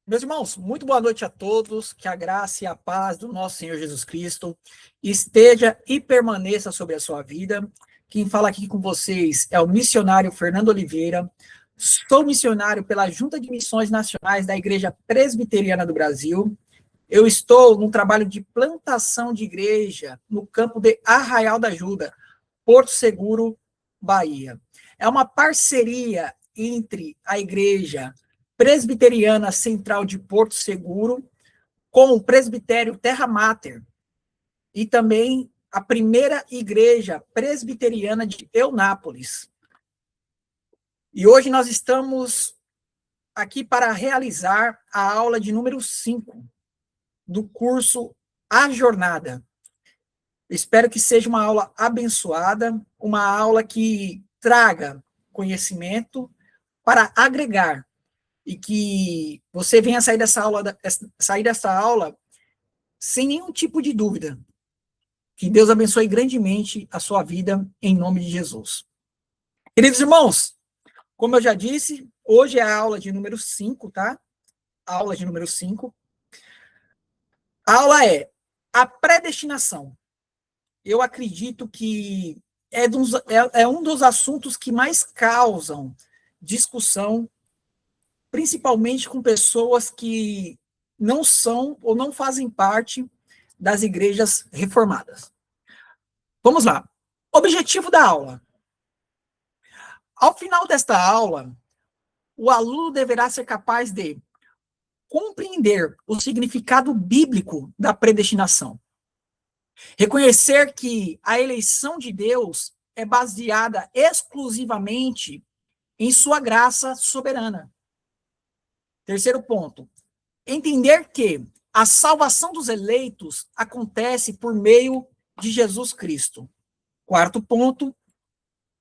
Meus irmãos, muito boa noite a todos, que a graça e a paz do nosso Senhor Jesus Cristo esteja e permaneça sobre a sua vida. Quem fala aqui com vocês é o missionário Fernando Oliveira. Sou missionário pela Junta de Missões Nacionais da Igreja Presbiteriana do Brasil. Eu estou num trabalho de plantação de igreja no campo de Arraial da Ajuda, Porto Seguro, Bahia. É uma parceria entre a Igreja Presbiteriana Central de Porto Seguro com o Presbitério Terra Mater e também a primeira Igreja Presbiteriana de Eunápolis. E hoje nós estamos aqui para realizar a aula de número 5 do curso A Jornada. Espero que seja uma aula abençoada, uma aula que traga conhecimento para agregar e que você venha sair dessa aula sem nenhum tipo de dúvida. Que Deus abençoe grandemente a sua vida, em nome de Jesus. Queridos irmãos, como eu já disse, hoje é a aula de número 5, tá? Aula de número 5. A aula é a predestinação. Eu acredito que é um dos assuntos que mais causam discussão, principalmente com pessoas que não são ou não fazem parte das igrejas reformadas. Vamos lá. Objetivo da aula. Ao final desta aula, o aluno deverá ser capaz de compreender o significado bíblico da predestinação. Reconhecer que a eleição de Deus é baseada exclusivamente em sua graça soberana. Terceiro ponto, entender que a salvação dos eleitos acontece por meio de Jesus Cristo. Quarto ponto,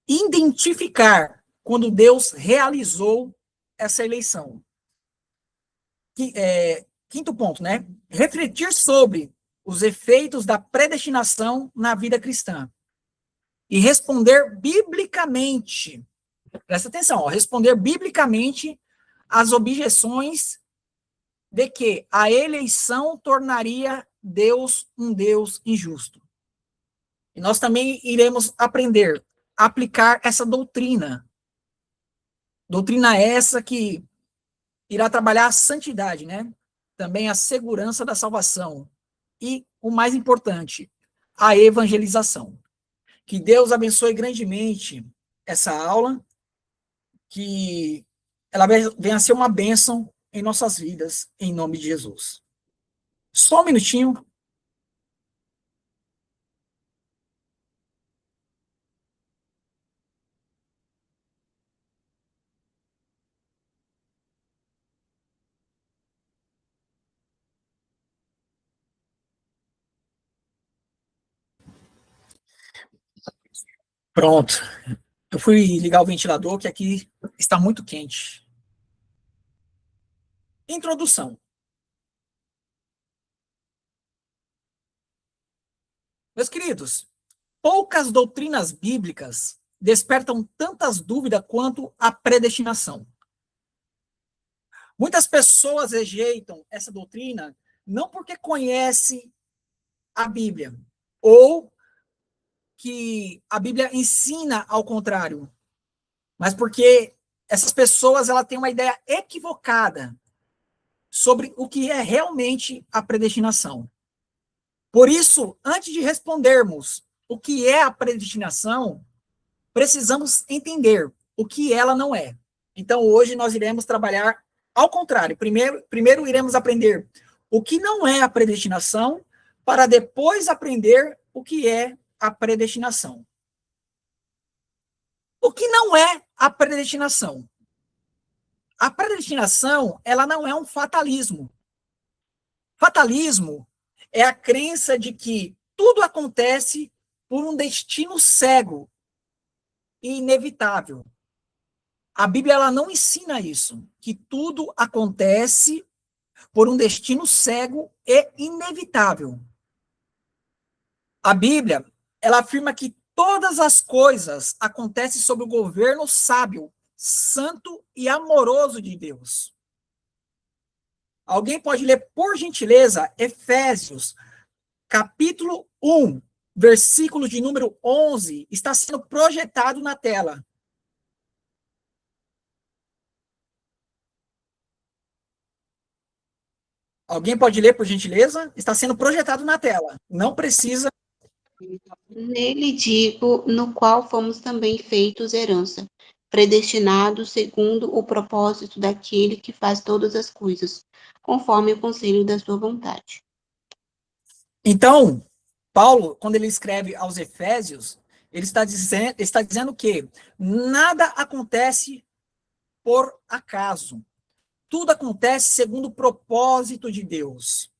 identificar quando Deus realizou essa eleição. Quinto ponto, né? Refletir sobre os efeitos da predestinação na vida cristã. E responder biblicamente, presta atenção, responder biblicamente às objeções de que a eleição tornaria Deus um Deus injusto. E nós também iremos aprender a aplicar essa doutrina. Doutrina essa que irá trabalhar a santidade, né? Também a segurança da salvação. E, o mais importante, a evangelização. Que Deus abençoe grandemente essa aula, que ela venha a ser uma bênção em nossas vidas, em nome de Jesus. Só um minutinho. Pronto. Eu fui ligar o ventilador, que aqui está muito quente. Introdução. Meus queridos, poucas doutrinas bíblicas despertam tantas dúvidas quanto a predestinação. Muitas pessoas rejeitam essa doutrina não porque conhecem a Bíblia, ou que a Bíblia ensina ao contrário, mas porque essas pessoas têm uma ideia equivocada sobre o que é realmente a predestinação. Por isso, antes de respondermos o que é a predestinação, precisamos entender o que ela não é. Então, hoje nós iremos trabalhar ao contrário. Primeiro iremos aprender o que não é a predestinação, para depois aprender o que é a predestinação. O que não é a predestinação? A predestinação, ela não é um fatalismo. Fatalismo é a crença de que tudo acontece por um destino cego e inevitável. A Bíblia ela não ensina isso, que tudo acontece por um destino cego e inevitável. A Bíblia, ela afirma que todas as coisas acontecem sob o governo sábio, santo e amoroso de Deus. Alguém pode ler, por gentileza, Efésios, capítulo 1, versículo de número 11, está sendo projetado na tela. Alguém pode ler, por gentileza? Está sendo projetado na tela. Não precisa. Nele digo, no qual fomos também feitos herança, predestinados segundo o propósito daquele que faz todas as coisas, conforme o conselho da sua vontade. Então, Paulo, quando ele escreve aos Efésios, ele está dizendo que nada acontece por acaso. Tudo acontece segundo o propósito de Deus.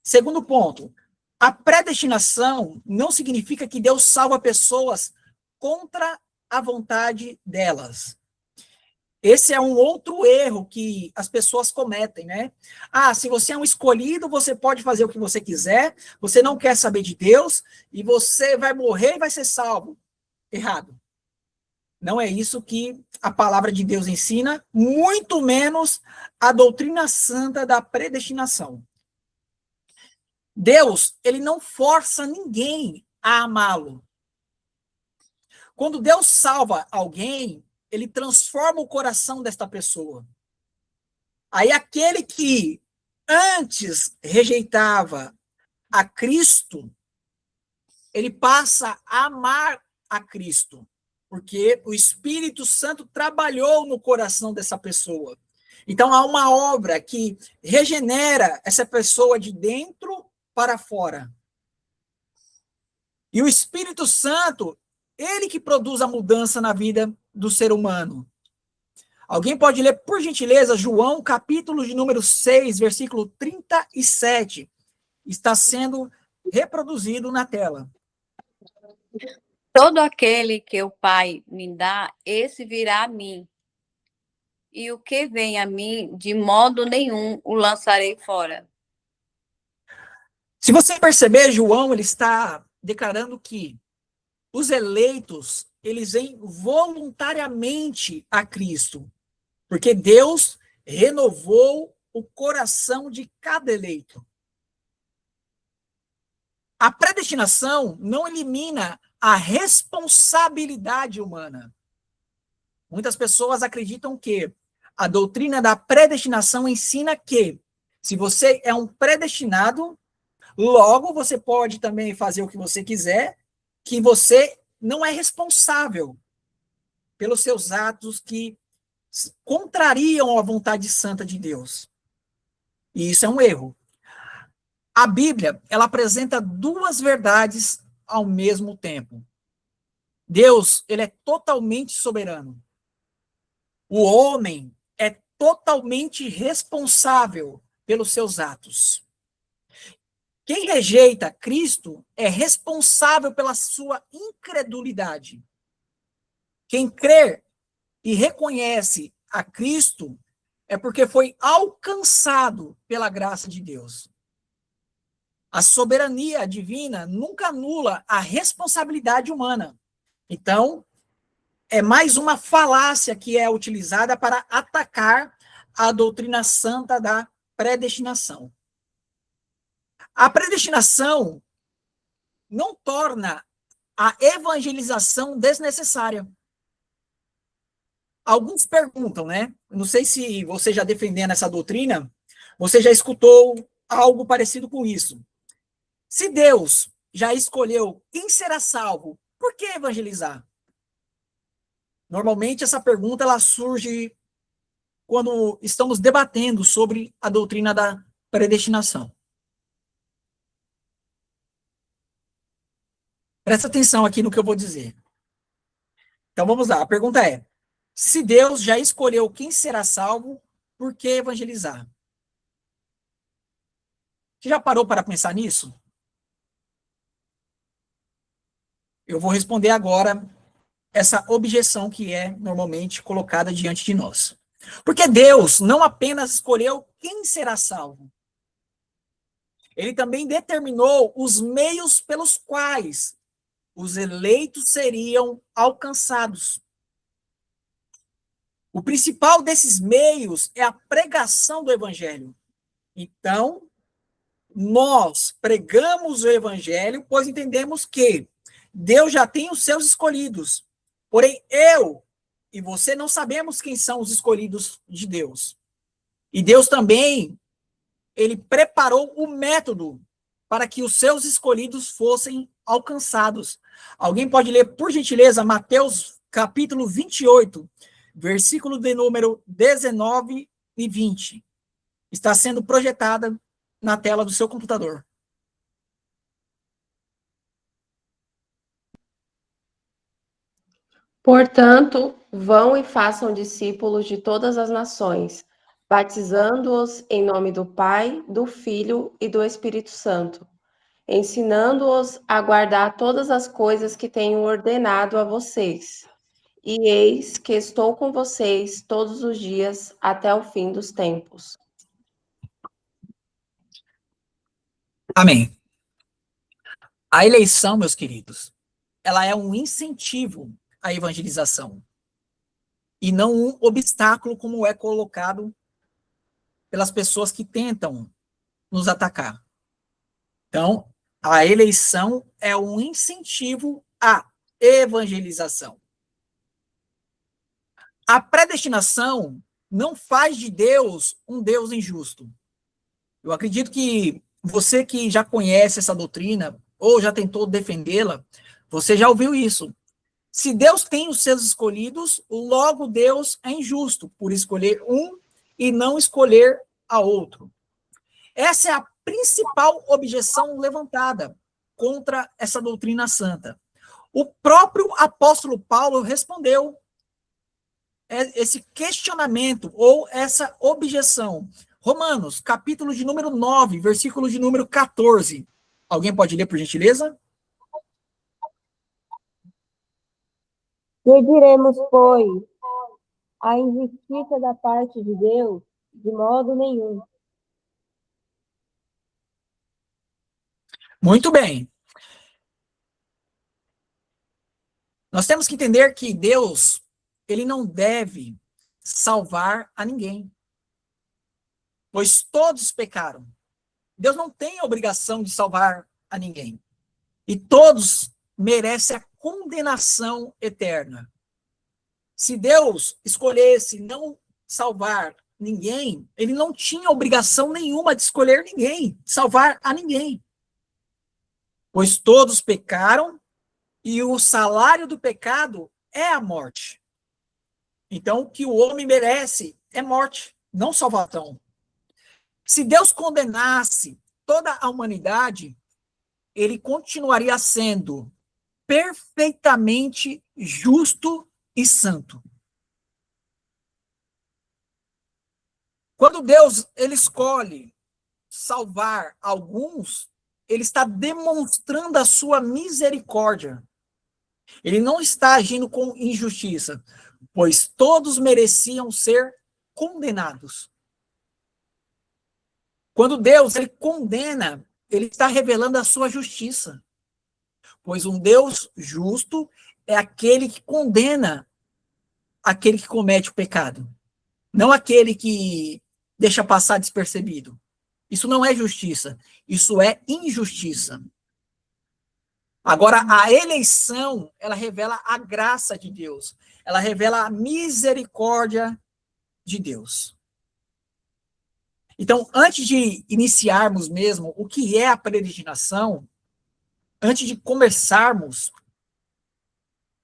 Segundo ponto, a predestinação não significa que Deus salva pessoas contra a vontade delas. Esse é um outro erro que as pessoas cometem, né? Ah, se você é um escolhido, você pode fazer o que você quiser, você não quer saber de Deus, e você vai morrer e vai ser salvo. Errado. Não é isso que a palavra de Deus ensina, muito menos a doutrina santa da predestinação. Deus, ele não força ninguém a amá-lo. Quando Deus salva alguém, ele transforma o coração desta pessoa. Aí aquele que antes rejeitava a Cristo, ele passa a amar a Cristo, porque o Espírito Santo trabalhou no coração dessa pessoa. Então há uma obra que regenera essa pessoa de dentro para fora. E o Espírito Santo, ele que produz a mudança na vida do ser humano. Alguém pode ler, por gentileza, João, capítulo de número 6, versículo 37. Está sendo reproduzido na tela. Todo aquele que o Pai me dá, esse virá a mim. E o que vem a mim, de modo nenhum o lançarei fora. Se você perceber, João, ele está declarando que os eleitos, eles vêm voluntariamente a Cristo, porque Deus renovou o coração de cada eleito. A predestinação não elimina a responsabilidade humana. Muitas pessoas acreditam que a doutrina da predestinação ensina que, se você é um predestinado, logo você pode também fazer o que você quiser, que você não é responsável pelos seus atos que contrariam a vontade santa de Deus. E isso é um erro. A Bíblia, ela apresenta duas verdades ao mesmo tempo. Deus, ele é totalmente soberano. O homem é totalmente responsável pelos seus atos. Quem rejeita Cristo é responsável pela sua incredulidade. Quem crê e reconhece a Cristo é porque foi alcançado pela graça de Deus. A soberania divina nunca anula a responsabilidade humana. Então, é mais uma falácia que é utilizada para atacar a doutrina santa da predestinação. A predestinação não torna a evangelização desnecessária. Alguns perguntam, né? Não sei se você já defendendo essa doutrina, você já escutou algo parecido com isso. Se Deus já escolheu quem será salvo, por que evangelizar? Normalmente essa pergunta ela surge quando estamos debatendo sobre a doutrina da predestinação. Presta atenção aqui no que eu vou dizer. Então vamos lá, a pergunta é: se Deus já escolheu quem será salvo, por que evangelizar? Você já parou para pensar nisso? Eu vou responder agora essa objeção que é normalmente colocada diante de nós. Porque Deus não apenas escolheu quem será salvo, ele também determinou os meios pelos quais os eleitos seriam alcançados. O principal desses meios é a pregação do evangelho. Então, nós pregamos o evangelho, pois entendemos que Deus já tem os seus escolhidos. Porém, eu e você não sabemos quem são os escolhidos de Deus. E Deus também, ele preparou o método para que os seus escolhidos fossem alcançados. Alguém pode ler, por gentileza, Mateus capítulo 28, versículo de número 19 e 20. Está sendo projetada na tela do seu computador. Portanto, vão e façam discípulos de todas as nações, batizando-os em nome do Pai, do Filho e do Espírito Santo, ensinando-os a guardar todas as coisas que tenho ordenado a vocês. E eis que estou com vocês todos os dias até o fim dos tempos. Amém. A eleição, meus queridos, ela é um incentivo à evangelização e não um obstáculo como é colocado pelas pessoas que tentam nos atacar. Então, a eleição é um incentivo à evangelização. A predestinação não faz de Deus um Deus injusto. Eu acredito que você que já conhece essa doutrina ou já tentou defendê-la, você já ouviu isso. Se Deus tem os seus escolhidos, logo Deus é injusto por escolher um e não escolher a outro. Essa é a principal objeção levantada contra essa doutrina santa. O próprio apóstolo Paulo respondeu esse questionamento ou essa objeção. Romanos, capítulo de número 9, versículo de número 14. Alguém pode ler, por gentileza? Que diremos, pois? A injustiça da parte de Deus? De modo nenhum. Muito bem. Nós temos que entender que Deus, ele não deve salvar a ninguém, pois todos pecaram. Deus não tem a obrigação de salvar a ninguém. E todos merecem a condenação eterna. Se Deus escolhesse não salvar ninguém, ele não tinha obrigação nenhuma de escolher ninguém, de salvar a ninguém. Pois todos pecaram e o salário do pecado é a morte. Então, o que o homem merece é morte, não salvação. Se Deus condenasse toda a humanidade, ele continuaria sendo perfeitamente justo e santo. Quando Deus ele escolhe salvar alguns, ele está demonstrando a sua misericórdia. Ele não está agindo com injustiça, pois todos mereciam ser condenados. Quando Deus ele condena, ele está revelando a sua justiça. Pois um Deus justo é aquele que condena aquele que comete o pecado, não aquele que deixa passar despercebido. Isso não é justiça, isso é injustiça. Agora, a eleição, ela revela a graça de Deus, ela revela a misericórdia de Deus. Então, antes de iniciarmos mesmo o que é a predestinação, antes de começarmos,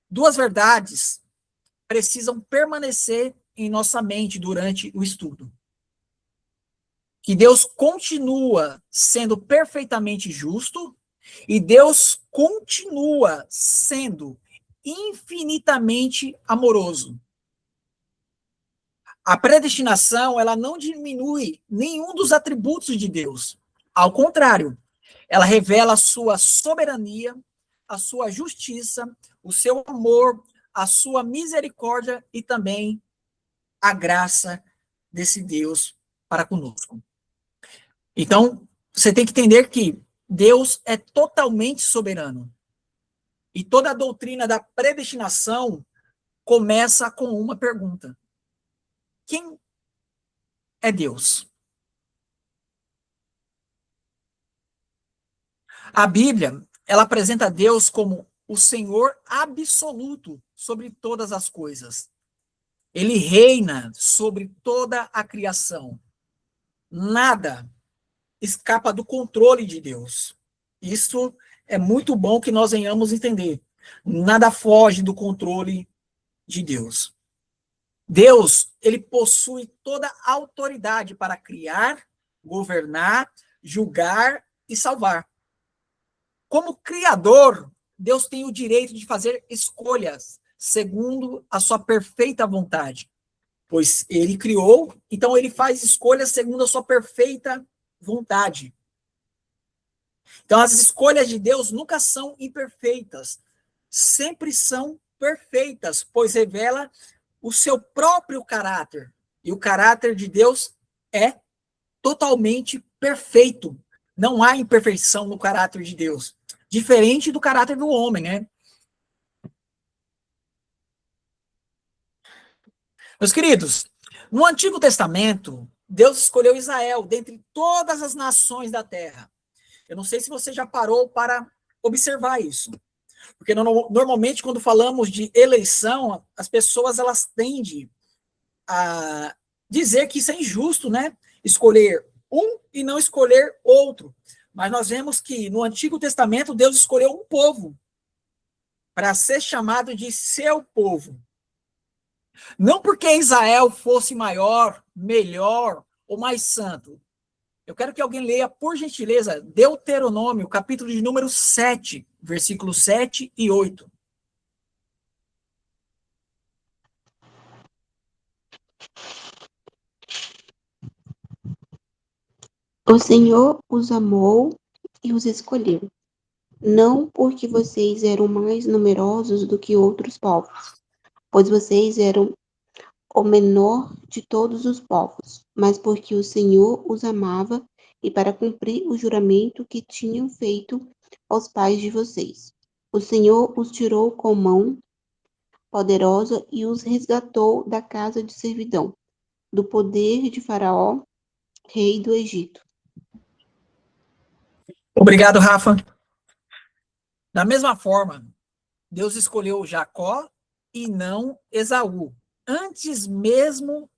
duas verdades precisam permanecer em nossa mente durante o estudo. Que Deus continua sendo perfeitamente justo e Deus continua sendo infinitamente amoroso. A predestinação, ela não diminui nenhum dos atributos de Deus. Ao contrário, ela revela a sua soberania, a sua justiça, o seu amor, a sua misericórdia e também a graça desse Deus para conosco. Então, você tem que entender que Deus é totalmente soberano. E toda a doutrina da predestinação começa com uma pergunta. quem é Deus? A Bíblia, ela apresenta Deus como o Senhor absoluto sobre todas as coisas. Ele reina sobre toda a criação. Nada escapa do controle de Deus. Isso é muito bom que nós venhamos entender. Nada foge do controle de Deus. Deus, ele possui toda a autoridade para criar, governar, julgar e salvar. Como criador, Deus tem o direito de fazer escolhas segundo a sua perfeita vontade, pois ele criou, então ele faz escolhas segundo a sua perfeita vontade. Então as escolhas de Deus nunca são imperfeitas, sempre são perfeitas, pois revela o seu próprio caráter. E o caráter de Deus é totalmente perfeito. Não há imperfeição no caráter de Deus. Diferente do caráter do homem, né? Meus queridos, no Antigo Testamento, Deus escolheu Israel dentre todas as nações da terra. Eu não sei se você já parou para observar isso. Porque normalmente, quando falamos de eleição, as pessoas elas tendem a dizer que isso é injusto, né? Escolher um e não escolher outro. Mas nós vemos que no Antigo Testamento, Deus escolheu um povo para ser chamado de seu povo. Não porque Israel fosse maior, melhor ou mais santo. Eu quero que alguém leia, por gentileza, Deuteronômio, capítulo de número 7, versículos 7 e 8. O Senhor os amou e os escolheu, não porque vocês eram mais numerosos do que outros povos, pois vocês eram o menor de todos os povos, mas porque o Senhor os amava e para cumprir o juramento que tinham feito aos pais de vocês. O Senhor os tirou com mão poderosa e os resgatou da casa de servidão, do poder de Faraó, rei do Egito. Obrigado, Rafa. Da mesma forma, Deus escolheu Jacó e não Esaú, antes mesmo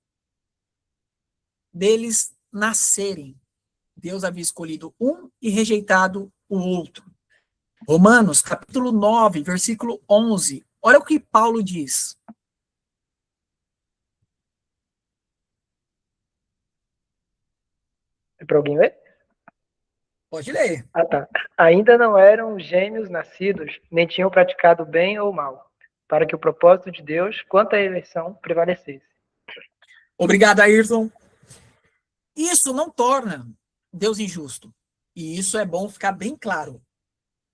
deles nascerem. Deus havia escolhido um e rejeitado o outro. Romanos, capítulo 9, versículo 11. Olha o que Paulo diz. É para alguém ler? Pode ler. Ah, tá. Ainda não eram gêmeos nascidos, nem tinham praticado bem ou mal, para que o propósito de Deus, quanto à eleição, prevalecesse. Obrigado, Ayrton. Isso não torna Deus injusto. E isso é bom ficar bem claro.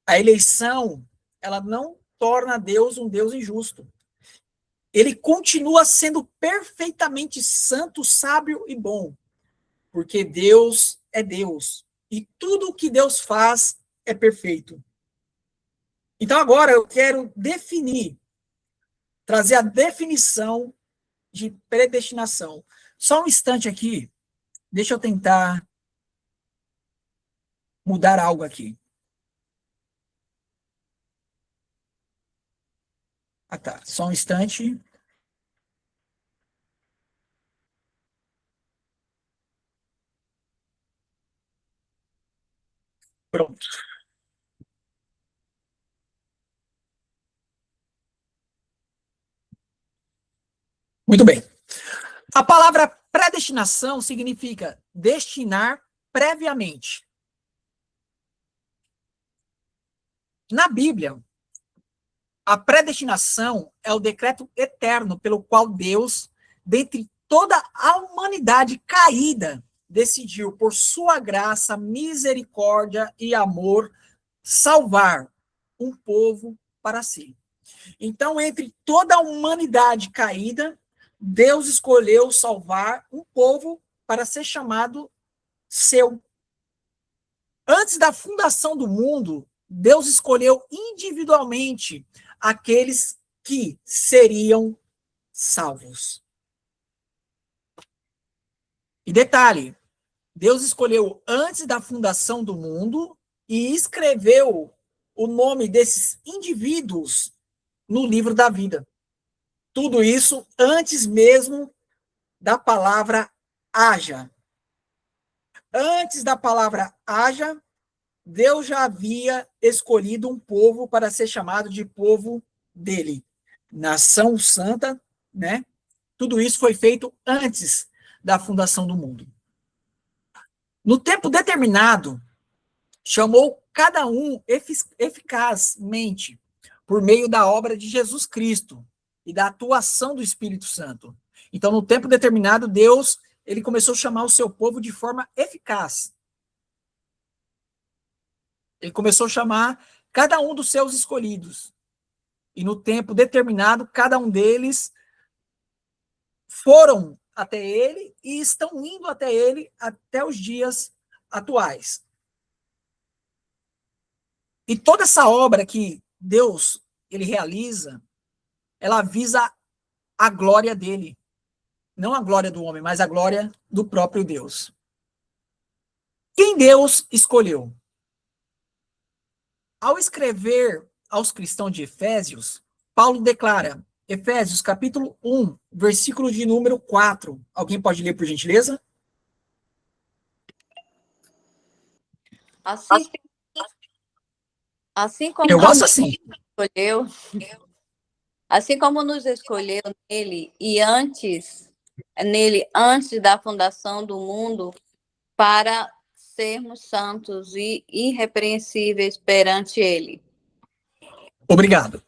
A eleição, ela não torna Deus um Deus injusto. Ele continua sendo perfeitamente santo, sábio e bom. Porque Deus é Deus. E tudo o que Deus faz é perfeito. Então agora eu quero trazer a definição de predestinação. Só um instante aqui. Deixa eu tentar mudar algo aqui. Ah, tá. Só um instante. Pronto. Muito bem. A palavra predestinação significa destinar previamente. Na Bíblia, a predestinação é o decreto eterno pelo qual Deus, dentre toda a humanidade caída, decidiu, por sua graça, misericórdia e amor, salvar um povo para si. Então, entre toda a humanidade caída, Deus escolheu salvar um povo para ser chamado seu. Antes da fundação do mundo, Deus escolheu individualmente aqueles que seriam salvos. E detalhe, Deus escolheu antes da fundação do mundo e escreveu o nome desses indivíduos no livro da vida. Tudo isso antes mesmo da palavra haja. Antes da palavra haja, Deus já havia escolhido um povo para ser chamado de povo dele. Nação santa, né? Tudo isso foi feito antes da fundação do mundo. No tempo determinado, chamou cada um eficazmente por meio da obra de Jesus Cristo e da atuação do Espírito Santo. Então, no tempo determinado, Deus, ele começou a chamar o seu povo de forma eficaz. Ele começou a chamar cada um dos seus escolhidos. E no tempo determinado, cada um deles foram até ele e estão indo até ele até os dias atuais. E toda essa obra que Deus ele realiza, ela visa a glória dele. Não a glória do homem, mas a glória do próprio Deus. Quem Deus escolheu? Ao escrever aos cristãos de Efésios, Paulo declara, Efésios capítulo 1, versículo de número 4. Alguém pode ler, por gentileza? Assim como Eu gosto assim. escolheu, assim como nos escolheu nele e antes da fundação do mundo, para sermos santos e irrepreensíveis perante ele. Obrigado.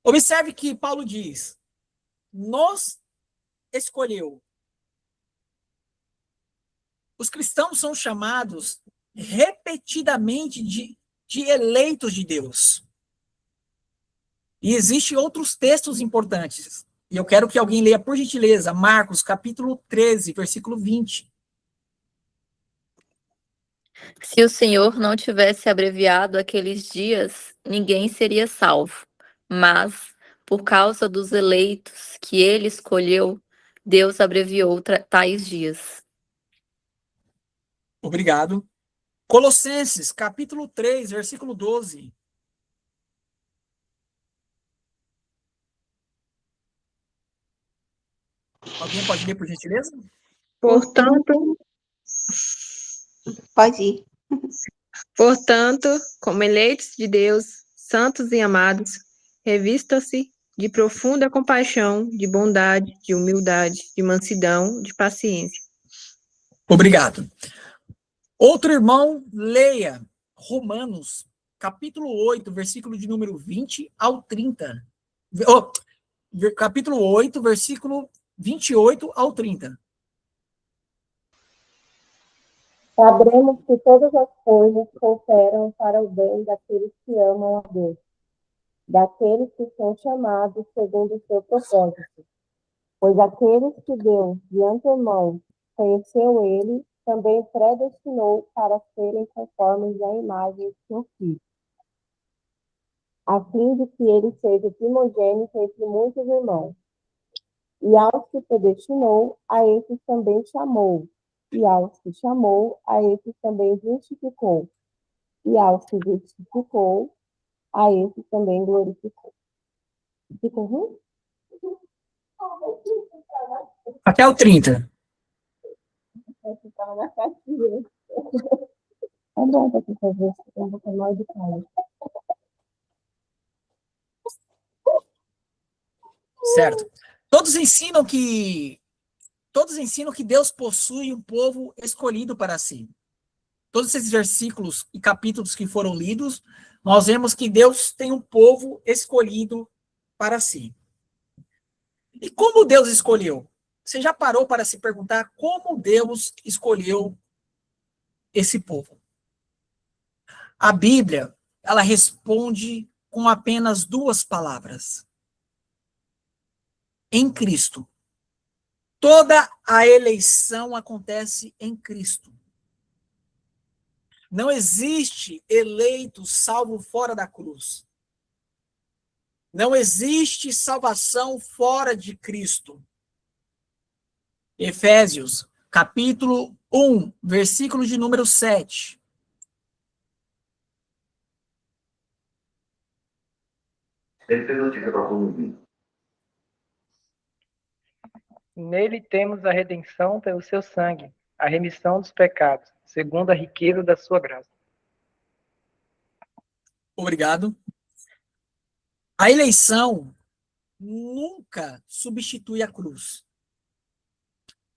Observe que Paulo diz, nos escolheu. Os cristãos são chamados repetidamente de eleitos de Deus. E existem outros textos importantes. E eu quero que alguém leia, por gentileza, Marcos, capítulo 13, versículo 20. Se o Senhor não tivesse abreviado aqueles dias, ninguém seria salvo. Mas, por causa dos eleitos que ele escolheu, Deus abreviou tais dias. Obrigado. Colossenses, capítulo 3, versículo 12. Alguém pode ler, por gentileza? Portanto, Pode ir. como eleitos de Deus, santos e amados, revista-se de profunda compaixão, de bondade, de humildade, de mansidão, de paciência. Obrigado. Outro irmão, leia Romanos, capítulo 8, versículo de número 20 ao 30. Capítulo 8, versículo 28 ao 30. Sabremos que todas as coisas cooperam para o bem daqueles que amam a Deus, daqueles que são chamados segundo o seu propósito. Pois aqueles que Deus, de antemão, conheceu ele, também predestinou para serem conformes à imagem de seu Filho, a fim de que ele seja primogênito entre muitos irmãos. E aos que predestinou, a esses também chamou. E aos que chamou, a esses também justificou. E aos que justificou, a esses também glorificou. Ficou ruim? Até o 30. Estava na caixinha. É bom para você fazer isso, eu vou tomar de cara. Certo. Todos ensinam que Deus possui um povo escolhido para si. Todos esses versículos e capítulos que foram lidos, nós vemos que Deus tem um povo escolhido para si. E como Deus escolheu? Você já parou para se perguntar como Deus escolheu esse povo? A Bíblia, ela responde com apenas 2 palavras. Em Cristo. Toda a eleição acontece em Cristo. Não existe eleito salvo fora da cruz. Não existe salvação fora de Cristo. Efésios, capítulo 1, versículo de número 7. Nele temos a redenção pelo seu sangue, a remissão dos pecados, segundo a riqueza da sua graça. Obrigado. A eleição nunca substitui a cruz.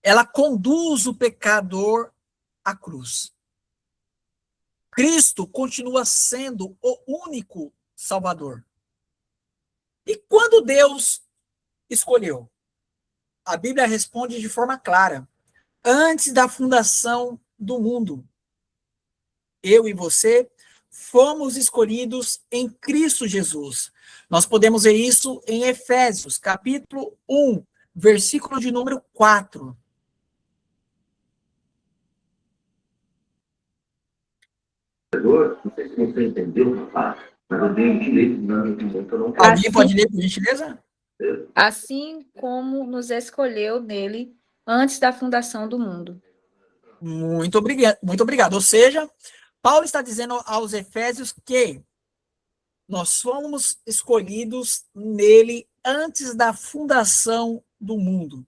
Ela conduz o pecador à cruz. Cristo continua sendo o único Salvador. E quando Deus escolheu? A Bíblia responde de forma clara. Antes da fundação do mundo, eu e você fomos escolhidos em Cristo Jesus. Nós podemos ver isso em Efésios, capítulo 1, versículo de número 4. Não sei se você entendeu, mas eu tenho direito, não entendeu, eu não quero. Alguém pode ler, por gentileza? Assim como nos escolheu nele antes da fundação do mundo. Muito obrigado, muito obrigado. Ou seja, Paulo está dizendo aos Efésios que nós fomos escolhidos nele antes da fundação do mundo.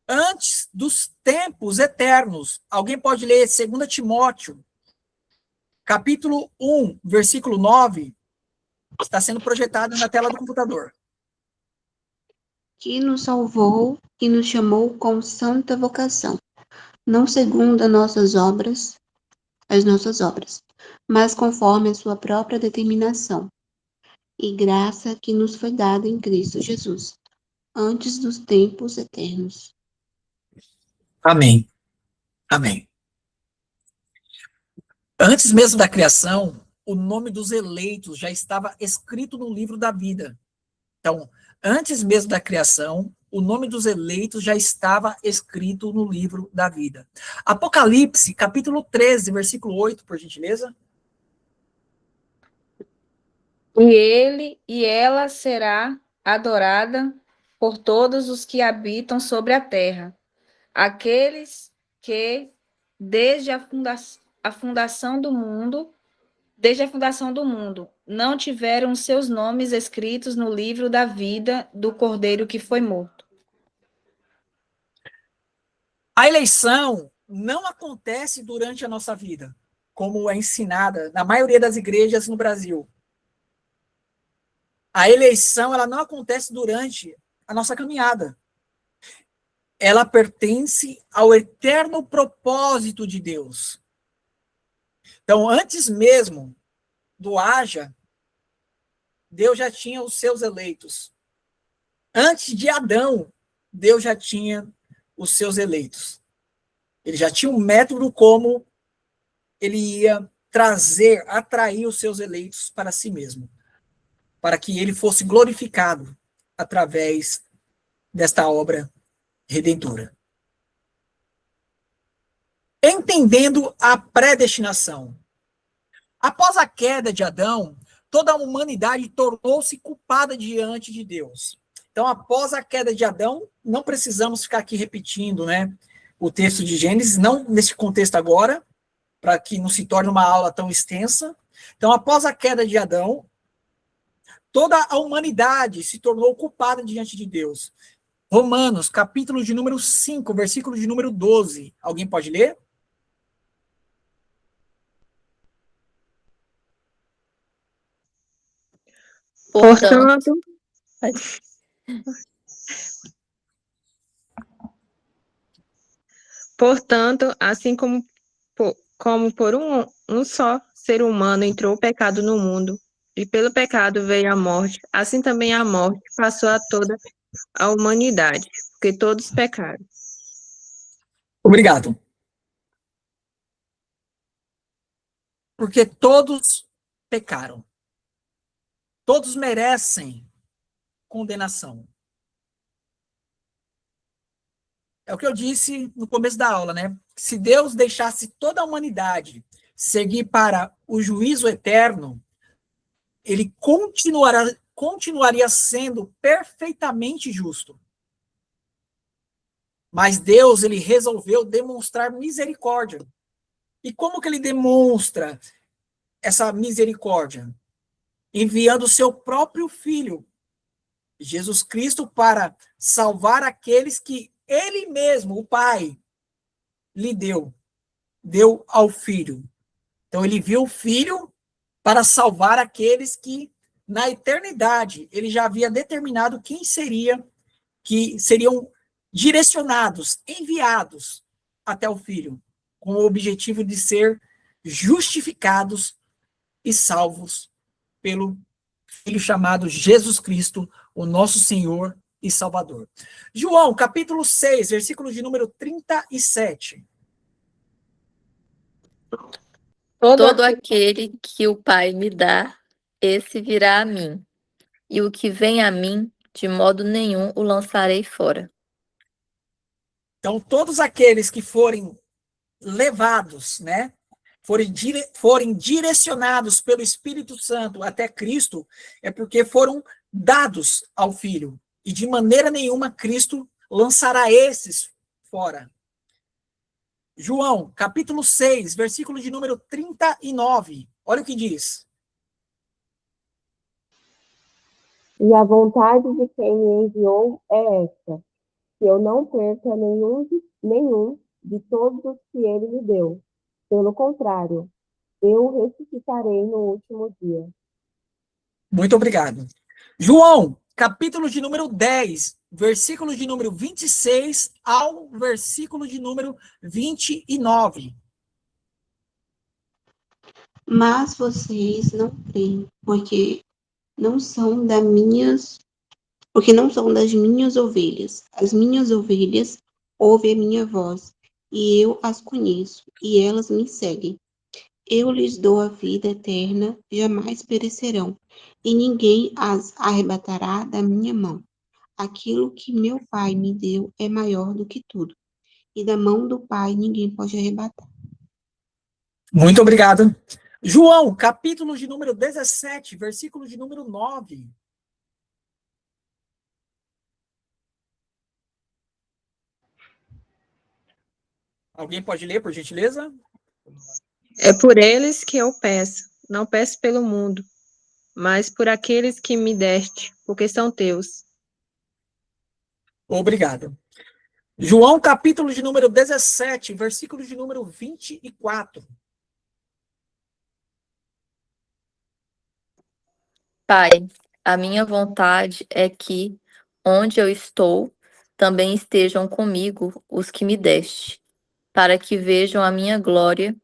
Antes dos tempos eternos. Alguém pode ler 2 Timóteo, capítulo 1, versículo 9, está sendo projetado na tela do computador. Que nos salvou e nos chamou com santa vocação, não segundo as nossas obras, mas conforme a sua própria determinação e graça que nos foi dada em Cristo Jesus, antes dos tempos eternos. Amém. Amém. Antes mesmo da criação, o nome dos eleitos já estava escrito no livro da vida. Então, antes mesmo da criação, o nome dos eleitos já estava escrito no livro da vida. Apocalipse, capítulo 13, versículo 8, por gentileza. E ele e ela será adorada por todos os que habitam sobre a terra, aqueles que desde a fundação do mundo, não tiveram seus nomes escritos no livro da vida do Cordeiro que foi morto. A eleição não acontece durante a nossa vida, como é ensinada na maioria das igrejas no Brasil. A eleição, ela não acontece durante a nossa caminhada. Ela pertence ao eterno propósito de Deus. Então, antes mesmo do haja, Deus já tinha os seus eleitos. Antes de Adão, Deus já tinha os seus eleitos. Ele já tinha um método como ele ia atrair os seus eleitos para si mesmo, para que ele fosse glorificado através desta obra redentora. Entendendo a predestinação. Após a queda de Adão, toda a humanidade tornou-se culpada diante de Deus. Então, após a queda de Adão, não precisamos ficar aqui repetindo, né, o texto de Gênesis, não nesse contexto agora, para que não se torne uma aula tão extensa. Então, após a queda de Adão, toda a humanidade se tornou culpada diante de Deus. Romanos, capítulo de número 5, versículo de número 12. Alguém pode ler? Portanto, assim como por um só ser humano entrou o pecado no mundo, e pelo pecado veio a morte, assim também a morte passou a toda a humanidade, porque todos pecaram. Obrigado. Porque todos pecaram. Todos merecem condenação. É o que eu disse no começo da aula, né? Se Deus deixasse toda a humanidade seguir para o juízo eterno, ele continuaria sendo perfeitamente justo. Mas Deus, ele resolveu demonstrar misericórdia. E como que ele demonstra essa misericórdia? Enviando o seu próprio Filho, Jesus Cristo, para salvar aqueles que ele mesmo, o Pai, lhe deu ao Filho. Então, ele viu o Filho para salvar aqueles que, na eternidade, ele já havia determinado quem que seriam direcionados, enviados até o Filho, com o objetivo de ser justificados e salvos pelo Filho chamado Jesus Cristo, o nosso Senhor e Salvador. João, capítulo 6, versículo de número 37. Todo aquele que o Pai me dá, esse virá a mim. E o que vem a mim, de modo nenhum o lançarei fora. Então, todos aqueles que forem levados, né, forem direcionados pelo Espírito Santo até Cristo, é porque foram dados ao Filho. E de maneira nenhuma Cristo lançará esses fora. João, capítulo 6, versículo de número 39. Olha o que diz. E a vontade de quem me enviou é esta, que eu não perca nenhum de todos os que ele me deu. Pelo contrário, eu o ressuscitarei no último dia. Muito obrigado. João, capítulo de número 10, versículo de número 26 ao versículo de número 29. Mas vocês não creem, porque não são das minhas ovelhas. As minhas ovelhas ouvem a minha voz, e eu as conheço, e elas me seguem. Eu lhes dou a vida eterna, jamais perecerão, e ninguém as arrebatará da minha mão. Aquilo que meu Pai me deu é maior do que tudo, e da mão do Pai ninguém pode arrebatar. Muito obrigado. João, capítulo de número 17, versículo de número 9. Alguém pode ler, por gentileza? É por eles que eu peço, não peço pelo mundo, mas por aqueles que me deste, porque são teus. Obrigado. João, capítulo de número 17, versículo de número 24. Pai, a minha vontade é que, onde eu estou, também estejam comigo os que me deste, para que vejam a minha glória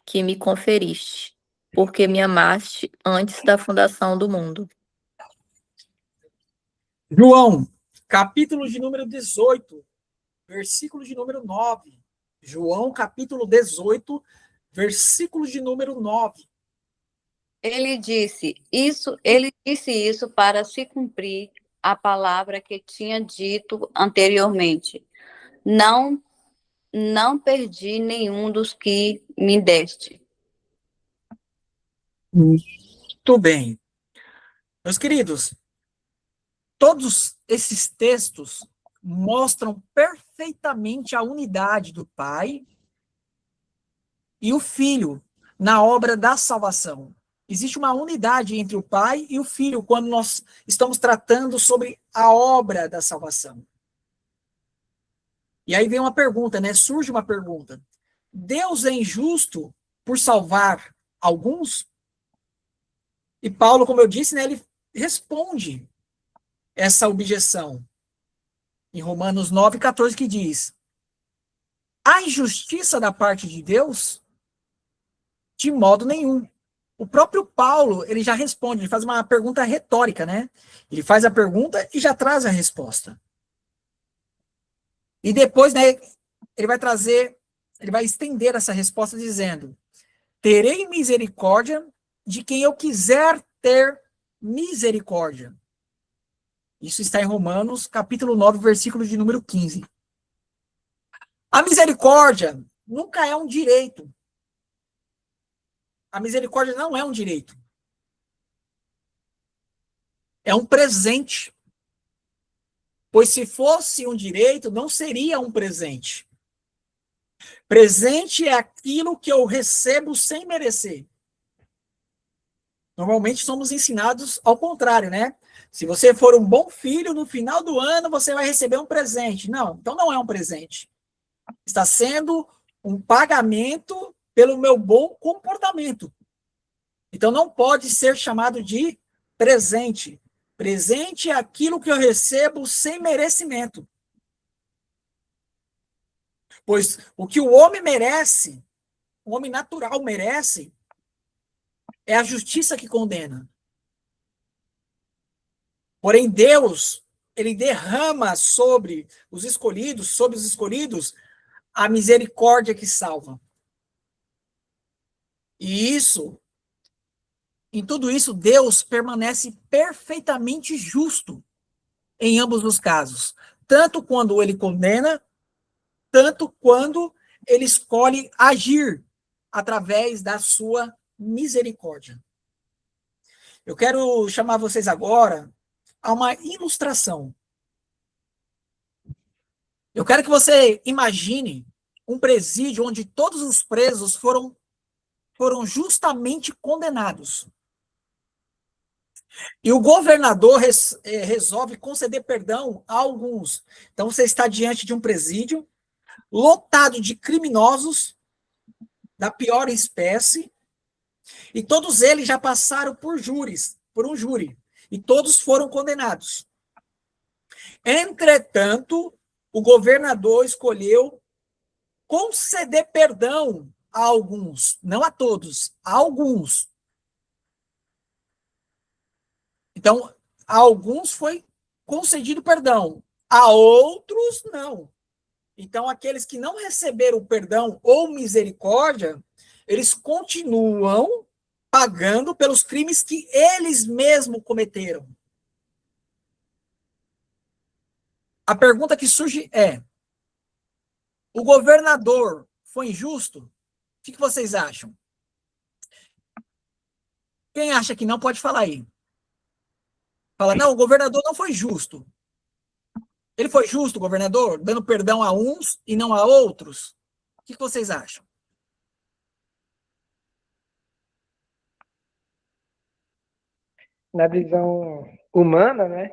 que me conferiste, porque me amaste antes da fundação do mundo. João, capítulo de número 18, versículo de número 9. João, capítulo 18, versículo de número 9. Ele disse isso para se cumprir a palavra que tinha dito anteriormente. Não perdi nenhum dos que me deste. Muito bem. Meus queridos, todos esses textos mostram perfeitamente a unidade do Pai e o Filho na obra da salvação. Existe uma unidade entre o Pai e o Filho quando nós estamos tratando sobre a obra da salvação. E aí vem uma pergunta, né? Surge uma pergunta. Deus é injusto por salvar alguns? E Paulo, como eu disse, né, ele responde essa objeção em Romanos 9,14, que diz: a injustiça da parte de Deus? De modo nenhum. O próprio Paulo, ele já responde, ele faz uma pergunta retórica, né? Ele faz a pergunta e já traz a resposta. E depois, né, ele vai estender essa resposta dizendo: terei misericórdia de quem eu quiser ter misericórdia. Isso está em Romanos, capítulo 9, versículo de número 15. A misericórdia nunca é um direito. A misericórdia não é um direito. É um presente. Pois se fosse um direito, não seria um presente. Presente é aquilo que eu recebo sem merecer. Normalmente somos ensinados ao contrário, né? Se você for um bom filho, no final do ano você vai receber um presente. Não, então não é um presente. Está sendo um pagamento pelo meu bom comportamento. Então não pode ser chamado de presente. Presente é aquilo que eu recebo sem merecimento. Pois o que o homem merece, o homem natural merece, é a justiça que condena. Porém, Deus, ele derrama sobre os escolhidos, a misericórdia que salva. E em tudo isso, Deus permanece perfeitamente justo em ambos os casos. Tanto quando ele condena, tanto quando ele escolhe agir através da sua misericórdia. Eu quero chamar vocês agora a uma ilustração. Eu quero que você imagine um presídio onde todos os presos foram justamente condenados. E o governador resolve conceder perdão a alguns. Então você está diante de um presídio lotado de criminosos da pior espécie, e todos eles já passaram por um júri, e todos foram condenados. Entretanto, o governador escolheu conceder perdão a alguns, não a todos, a alguns. Então, a alguns foi concedido perdão, a outros não. Então, aqueles que não receberam perdão ou misericórdia, eles continuam pagando pelos crimes que eles mesmos cometeram. A pergunta que surge é: o governador foi injusto? O que vocês acham? Quem acha que não, pode falar aí. Fala, não, o governador não foi justo. Ele foi justo, o governador, dando perdão a uns e não a outros? O que vocês acham? Na visão humana, né?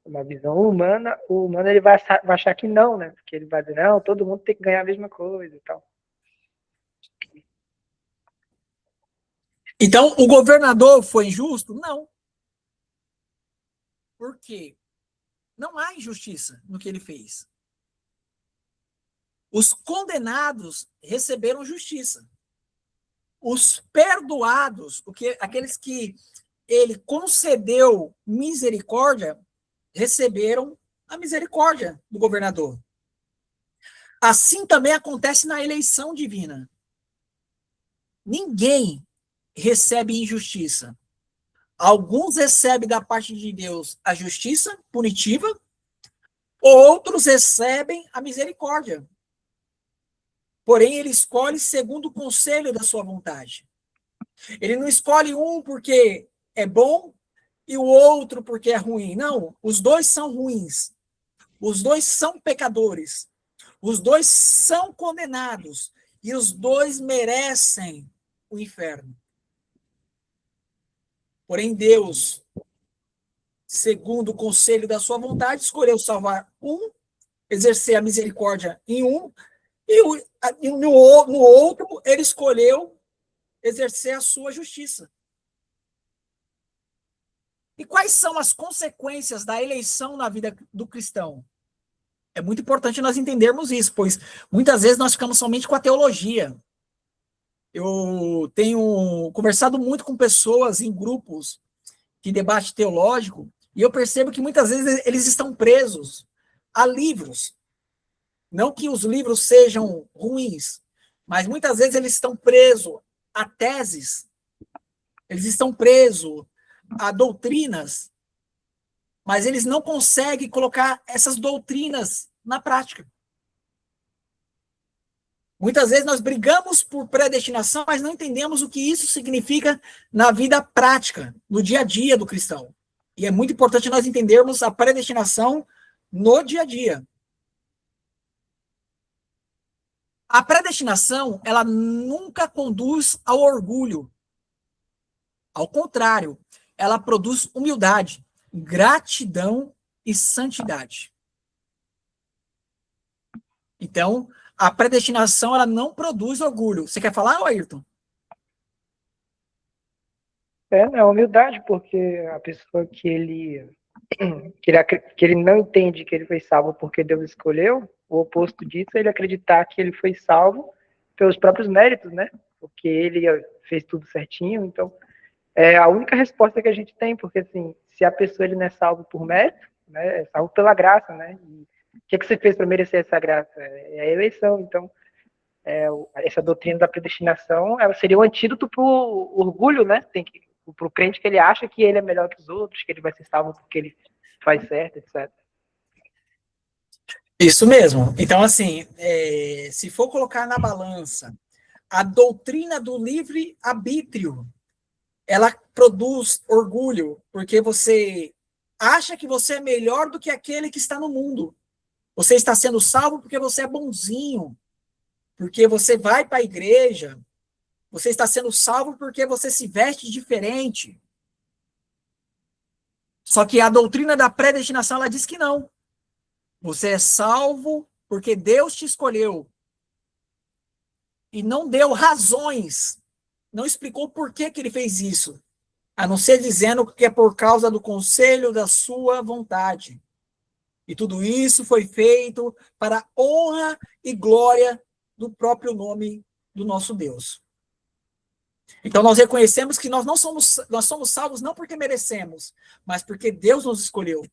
Na visão humana, o humano ele vai achar que não, né? Porque ele vai dizer, não, todo mundo tem que ganhar a mesma coisa e tal. Então, o governador foi injusto? Não. Por quê? Não há injustiça no que ele fez. Os condenados receberam justiça. Os perdoados, aqueles que ele concedeu misericórdia, receberam a misericórdia do governador. Assim também acontece na eleição divina. Ninguém recebe injustiça. Alguns recebem da parte de Deus a justiça punitiva, outros recebem a misericórdia. Porém, ele escolhe segundo o conselho da sua vontade. Ele não escolhe um porque é bom e o outro porque é ruim. Não, os dois são ruins. Os dois são pecadores. Os dois são condenados. E os dois merecem o inferno. Porém, Deus, segundo o conselho da sua vontade, escolheu salvar um, exercer a misericórdia em um, e no outro, ele escolheu exercer a sua justiça. E quais são as consequências da eleição na vida do cristão? É muito importante nós entendermos isso, pois muitas vezes nós ficamos somente com a teologia. Eu tenho conversado muito com pessoas em grupos de debate teológico, e eu percebo que muitas vezes eles estão presos a livros. Não que os livros sejam ruins, mas muitas vezes eles estão presos a teses, eles estão presos a doutrinas, mas eles não conseguem colocar essas doutrinas na prática. Muitas vezes nós brigamos por predestinação, mas não entendemos o que isso significa na vida prática, no dia a dia do cristão. E é muito importante nós entendermos a predestinação no dia a dia. A predestinação, ela nunca conduz ao orgulho. Ao contrário, ela produz humildade, gratidão e santidade. Então, a predestinação, ela não produz orgulho. Você quer falar, Ayrton? É humildade, porque a pessoa que ele não entende que ele foi salvo porque Deus escolheu, o oposto disso é ele acreditar que ele foi salvo pelos próprios méritos, né? Porque ele fez tudo certinho. Então, é a única resposta que a gente tem, porque assim, se a pessoa ele não é salvo por mérito, né? É salvo pela graça, né? E o que você fez para merecer essa graça? É a eleição. Então, essa doutrina da predestinação, ela seria um antídoto para o orgulho, né? Para o crente que ele acha que ele é melhor que os outros, que ele vai ser salvo porque ele faz certo, etc. Isso mesmo. Então, assim, se for colocar na balança a doutrina do livre-arbítrio, ela produz orgulho, porque você acha que você é melhor do que aquele que está no mundo. Você está sendo salvo porque você é bonzinho, porque você vai para a igreja, você está sendo salvo porque você se veste diferente. Só que a doutrina da predestinação, ela diz que não. Você é salvo porque Deus te escolheu. E não deu razões, não explicou por que ele fez isso, a não ser dizendo que é por causa do conselho da sua vontade. E tudo isso foi feito para a honra e glória do próprio nome do nosso Deus. Então nós reconhecemos que nós somos salvos não porque merecemos, mas porque Deus nos escolheu.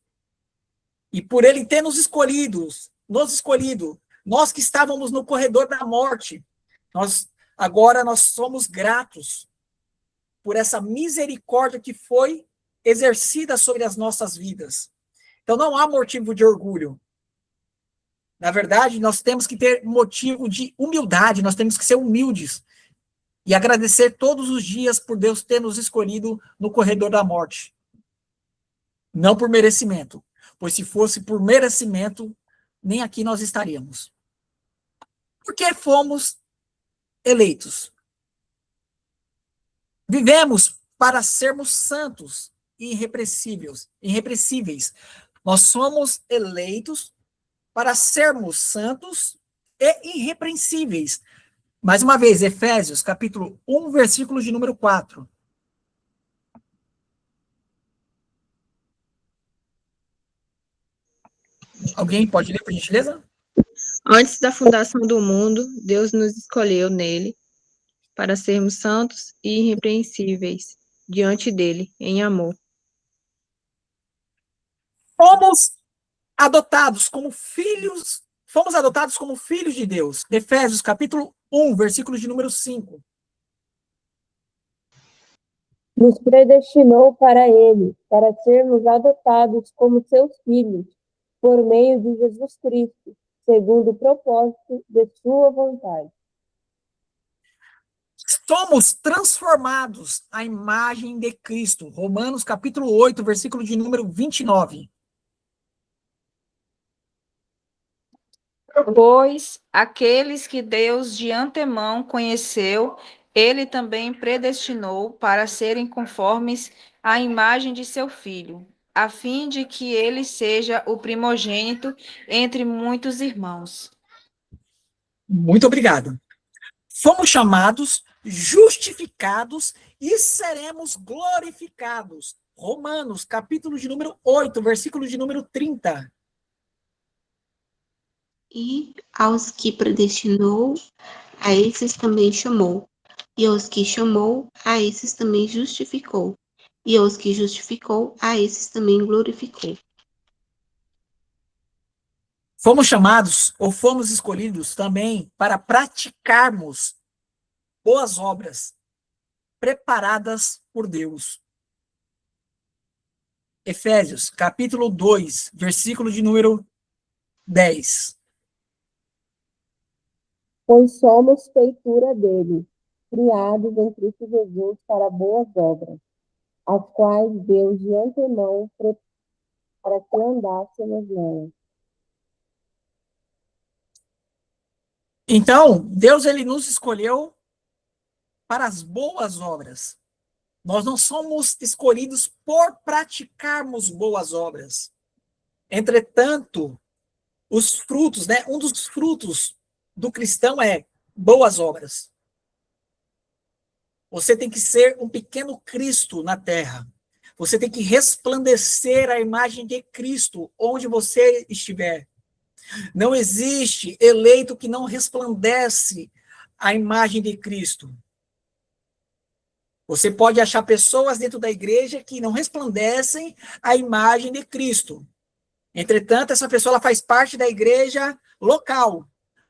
E por ele ter nos escolhido, nós que estávamos no corredor da morte, agora nós somos gratos por essa misericórdia que foi exercida sobre as nossas vidas. Então não há motivo de orgulho. Na verdade, nós temos que ter motivo de humildade, nós temos que ser humildes e agradecer todos os dias por Deus ter nos escolhido no corredor da morte. Não por merecimento, pois se fosse por merecimento, nem aqui nós estaríamos. Porque fomos eleitos. Vivemos para sermos santos e irrepreensíveis. Nós somos eleitos para sermos santos e irrepreensíveis. Mais uma vez, Efésios, capítulo 1, versículo de número 4. Alguém pode ler, por gentileza? Antes da fundação do mundo, Deus nos escolheu nele para sermos santos e irrepreensíveis diante dele, em amor. Fomos adotados como filhos de Deus. Efésios, capítulo 1, versículo de número 5. Nos predestinou para ele, para sermos adotados como seus filhos, por meio de Jesus Cristo, segundo o propósito de sua vontade. Somos transformados à imagem de Cristo. Romanos, capítulo 8, versículo de número 29. Pois aqueles que Deus de antemão conheceu, ele também predestinou para serem conformes à imagem de seu filho, a fim de que ele seja o primogênito entre muitos irmãos. Muito obrigado. Fomos chamados, justificados e seremos glorificados. Romanos, capítulo de número 8, versículo de número 30. E aos que predestinou, a esses também chamou. E aos que chamou, a esses também justificou. E aos que justificou, a esses também glorificou. Fomos chamados ou fomos escolhidos também para praticarmos boas obras preparadas por Deus. Efésios, capítulo 2, versículo de número 10. Pois somos feitura dele, criados em Cristo Jesus para boas obras, as quais Deus de antemão preparou para que andássemos nelas. Então, Deus ele nos escolheu para as boas obras. Nós não somos escolhidos por praticarmos boas obras. Entretanto, os frutos, né? Um dos frutos do cristão é boas obras. Você tem que ser um pequeno Cristo na terra. Você tem que resplandecer a imagem de Cristo onde você estiver. Não existe eleito que não resplandece a imagem de Cristo. Você pode achar pessoas dentro da igreja que não resplandecem a imagem de Cristo. Entretanto, essa pessoa ela faz parte da igreja local,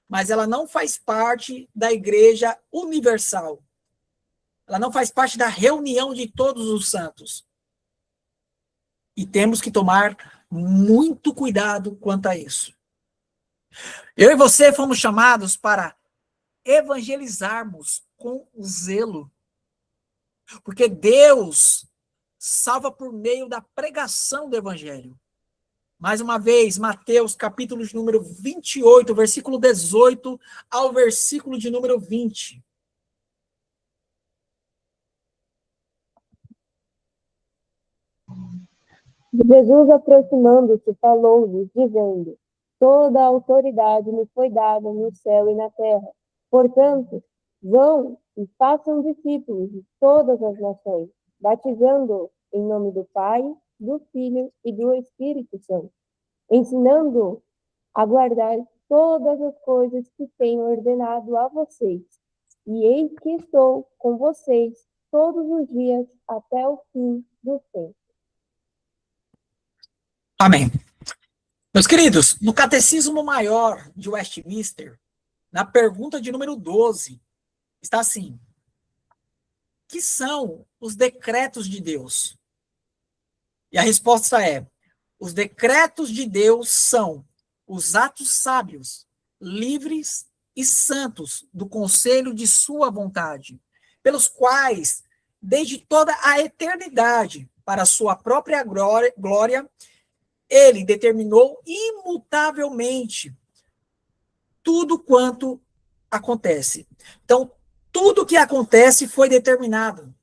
mas ela não faz parte da igreja universal. Ela não faz parte da reunião de todos os santos. E temos que tomar muito cuidado quanto a isso. Eu e você fomos chamados para evangelizarmos com zelo. Porque Deus salva por meio da pregação do evangelho. Mais uma vez, Mateus, capítulo de número 28, versículo 18 ao versículo de número 20. Jesus, aproximando-se, falou-lhes, dizendo: Toda a autoridade me foi dada no céu e na terra. Portanto, vão e façam discípulos de todas as nações, batizando-os em nome do Pai, do Filho e do Espírito Santo, ensinando-os a guardar todas as coisas que tenho ordenado a vocês. E eis que estou com vocês todos os dias até o fim do tempo. Amém. Meus queridos, no Catecismo Maior de Westminster, na pergunta de número 12, está assim: que são os decretos de Deus? E a resposta é: os decretos de Deus são os atos sábios, livres e santos do conselho de sua vontade, pelos quais, desde toda a eternidade, para a sua própria glória, ele determinou imutavelmente tudo quanto acontece. Então, tudo que acontece foi determinado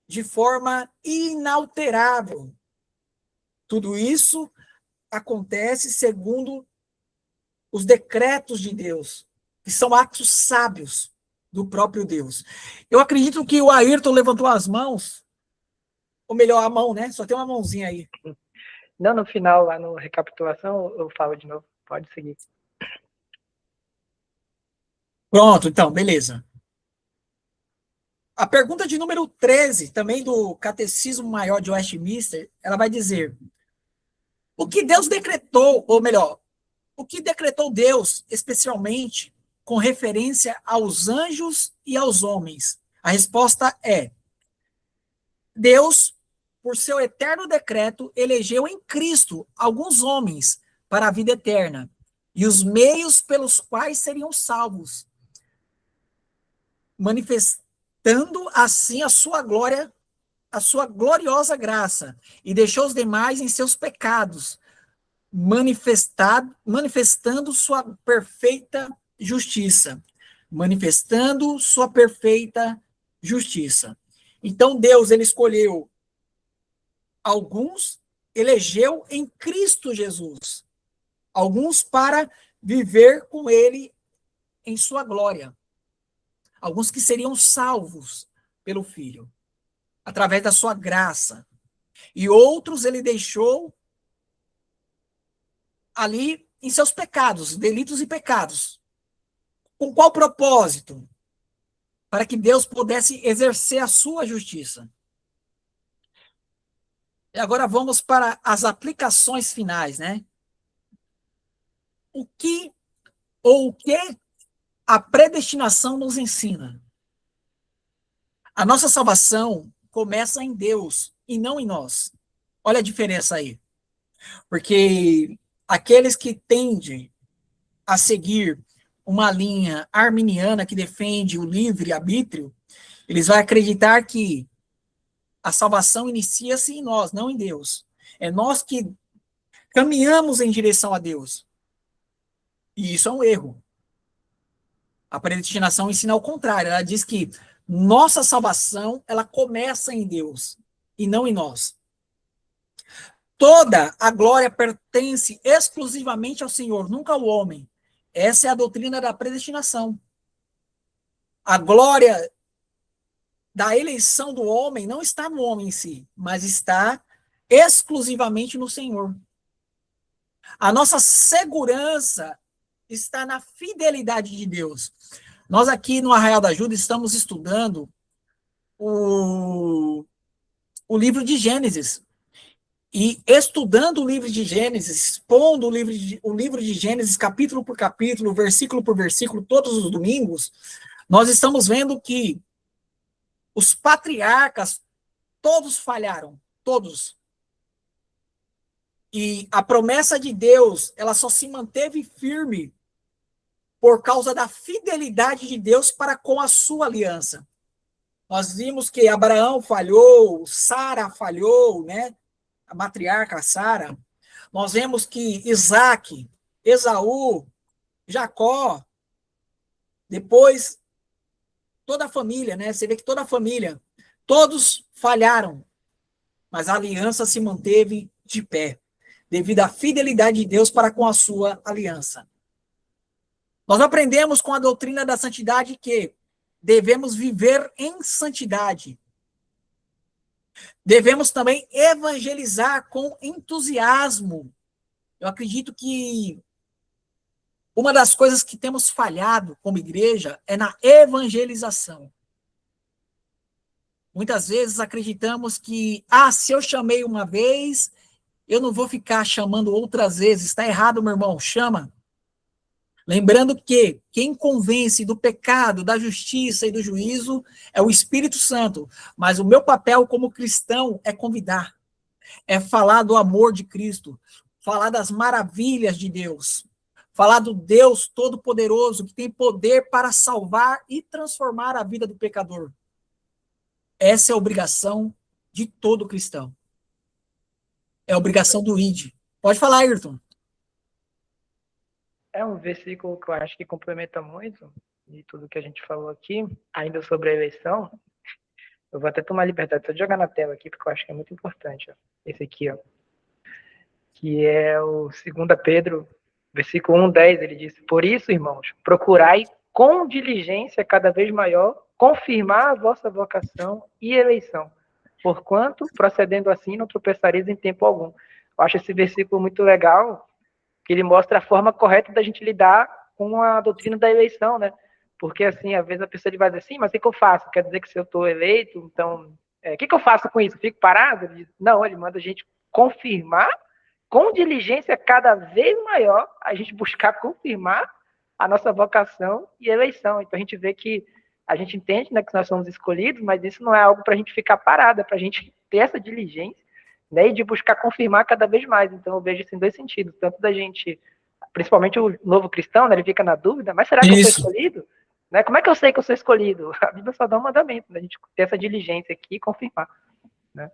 de forma inalterável. Tudo isso acontece segundo os decretos de Deus, que são atos sábios do próprio Deus. Eu acredito que o Ayrton levantou as mãos, ou melhor, a mão, né? Só tem uma mãozinha aí. Não, no final, lá no recapitulação, eu falo de novo. Pode seguir. Pronto, então, beleza. A pergunta de número 13, também do Catecismo Maior de Westminster, ela vai dizer: o que Deus decretou, ou melhor, o que decretou Deus, especialmente com referência aos anjos e aos homens? A resposta é: Deus, por seu eterno decreto, elegeu em Cristo alguns homens para a vida eterna, e os meios pelos quais seriam salvos, manifestando assim a sua glória, a sua gloriosa graça, e deixou os demais em seus pecados, manifestando sua perfeita justiça. Manifestando sua perfeita justiça. Então Deus, ele escolheu alguns, elegeu em Cristo Jesus, alguns para viver com ele em sua glória, alguns que seriam salvos pelo Filho, através da sua graça, e outros ele deixou ali em seus pecados, delitos e pecados. Com qual propósito? Para que Deus pudesse exercer a sua justiça. E agora vamos para as aplicações finais, né? O que a predestinação nos ensina? A nossa salvação começa em Deus e não em nós. Olha a diferença aí. Porque aqueles que tendem a seguir uma linha arminiana que defende o livre-arbítrio, eles vão acreditar que a salvação inicia-se em nós, não em Deus. É nós que caminhamos em direção a Deus. E isso é um erro. A predestinação ensina ao contrário. Ela diz que nossa salvação, ela começa em Deus e não em nós. Toda a glória pertence exclusivamente ao Senhor, nunca ao homem. Essa é a doutrina da predestinação. A glória da eleição do homem não está no homem em si, mas está exclusivamente no Senhor. A nossa segurança está na fidelidade de Deus. Nós aqui no Arraial da Ajuda estamos estudando o livro de Gênesis. E estudando o livro de Gênesis, expondo o livro de Gênesis, capítulo por capítulo, versículo por versículo, todos os domingos, nós estamos vendo que os patriarcas, todos falharam, todos. E a promessa de Deus, ela só se manteve firme por causa da fidelidade de Deus para com a sua aliança. Nós vimos que Abraão falhou, Sara falhou, né? A matriarca Sara. Nós vemos que Isaac, Esaú, Jacó, depois toda a família, né? Você vê que toda a família, todos falharam, mas a aliança se manteve de pé, devido à fidelidade de Deus para com a sua aliança. Nós aprendemos com a doutrina da santidade que devemos viver em santidade. Devemos também evangelizar com entusiasmo. Eu acredito que uma das coisas que temos falhado como igreja é na evangelização. Muitas vezes acreditamos que, se eu chamei uma vez, eu não vou ficar chamando outras vezes. Está errado, meu irmão, chama. Lembrando que quem convence do pecado, da justiça e do juízo é o Espírito Santo. Mas o meu papel como cristão é convidar, é falar do amor de Cristo, falar das maravilhas de Deus, falar do Deus Todo-Poderoso que tem poder para salvar e transformar a vida do pecador. Essa é a obrigação de todo cristão. É a obrigação do ID. Pode falar, Ayrton. É um versículo que eu acho que complementa muito de tudo que a gente falou aqui, ainda sobre a eleição. Eu vou até tomar liberdade de jogar na tela aqui, porque eu acho que é muito importante. Ó. Esse aqui, ó, que é o 2 Pedro, versículo 1:10, ele diz: por isso, irmãos, procurai com diligência cada vez maior confirmar a vossa vocação e eleição, porquanto, procedendo assim, não tropeçareis em tempo algum. Eu acho esse versículo muito legal, que ele mostra a forma correta da gente lidar com a doutrina da eleição, né? Porque, assim, às vezes a pessoa vai dizer assim, mas o que eu faço? Quer dizer que se eu estou eleito, então, o que eu faço com isso? Fico parado? Ele diz, não, ele manda a gente confirmar, com diligência cada vez maior, a gente buscar confirmar a nossa vocação e eleição. Então, a gente vê que a gente entende, né, que nós somos escolhidos, mas isso não é algo para a gente ficar parado, é para a gente ter essa diligência, né, e de buscar confirmar cada vez mais. Então, eu vejo isso em dois sentidos, tanto da gente, principalmente o novo cristão, né, ele fica na dúvida, mas será que eu sou escolhido? Né, como é que eu sei que eu sou escolhido? A Bíblia só dá um mandamento, né, a gente ter essa diligência aqui e confirmar. Né?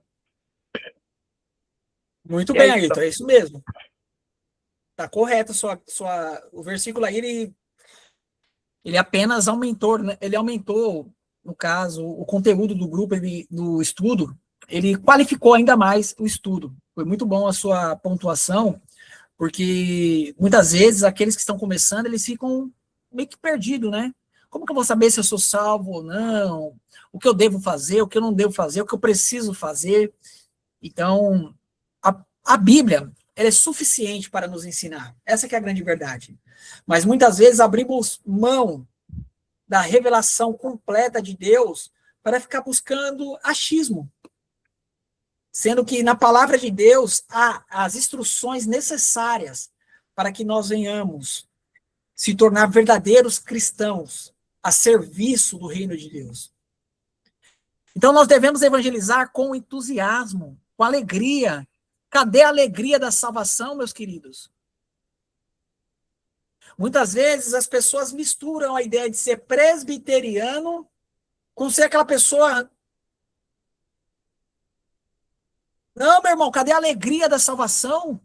Muito bem, Ayrton, é isso mesmo. Está correto, o versículo aí, ele apenas aumentou, né? Ele aumentou, no caso, o conteúdo do grupo, do estudo, ele qualificou ainda mais o estudo. Foi muito bom a sua pontuação, porque muitas vezes aqueles que estão começando, eles ficam meio que perdidos, né? Como que eu vou saber se eu sou salvo ou não? O que eu devo fazer, o que eu não devo fazer, o que eu preciso fazer? Então, a Bíblia, ela é suficiente para nos ensinar. Essa que é a grande verdade. Mas muitas vezes abrimos mão da revelação completa de Deus para ficar buscando achismo. Sendo que na palavra de Deus há as instruções necessárias para que nós venhamos se tornar verdadeiros cristãos a serviço do reino de Deus. Então nós devemos evangelizar com entusiasmo, com alegria. Cadê a alegria da salvação, meus queridos? Muitas vezes as pessoas misturam a ideia de ser presbiteriano com ser aquela pessoa... Não, meu irmão, cadê a alegria da salvação?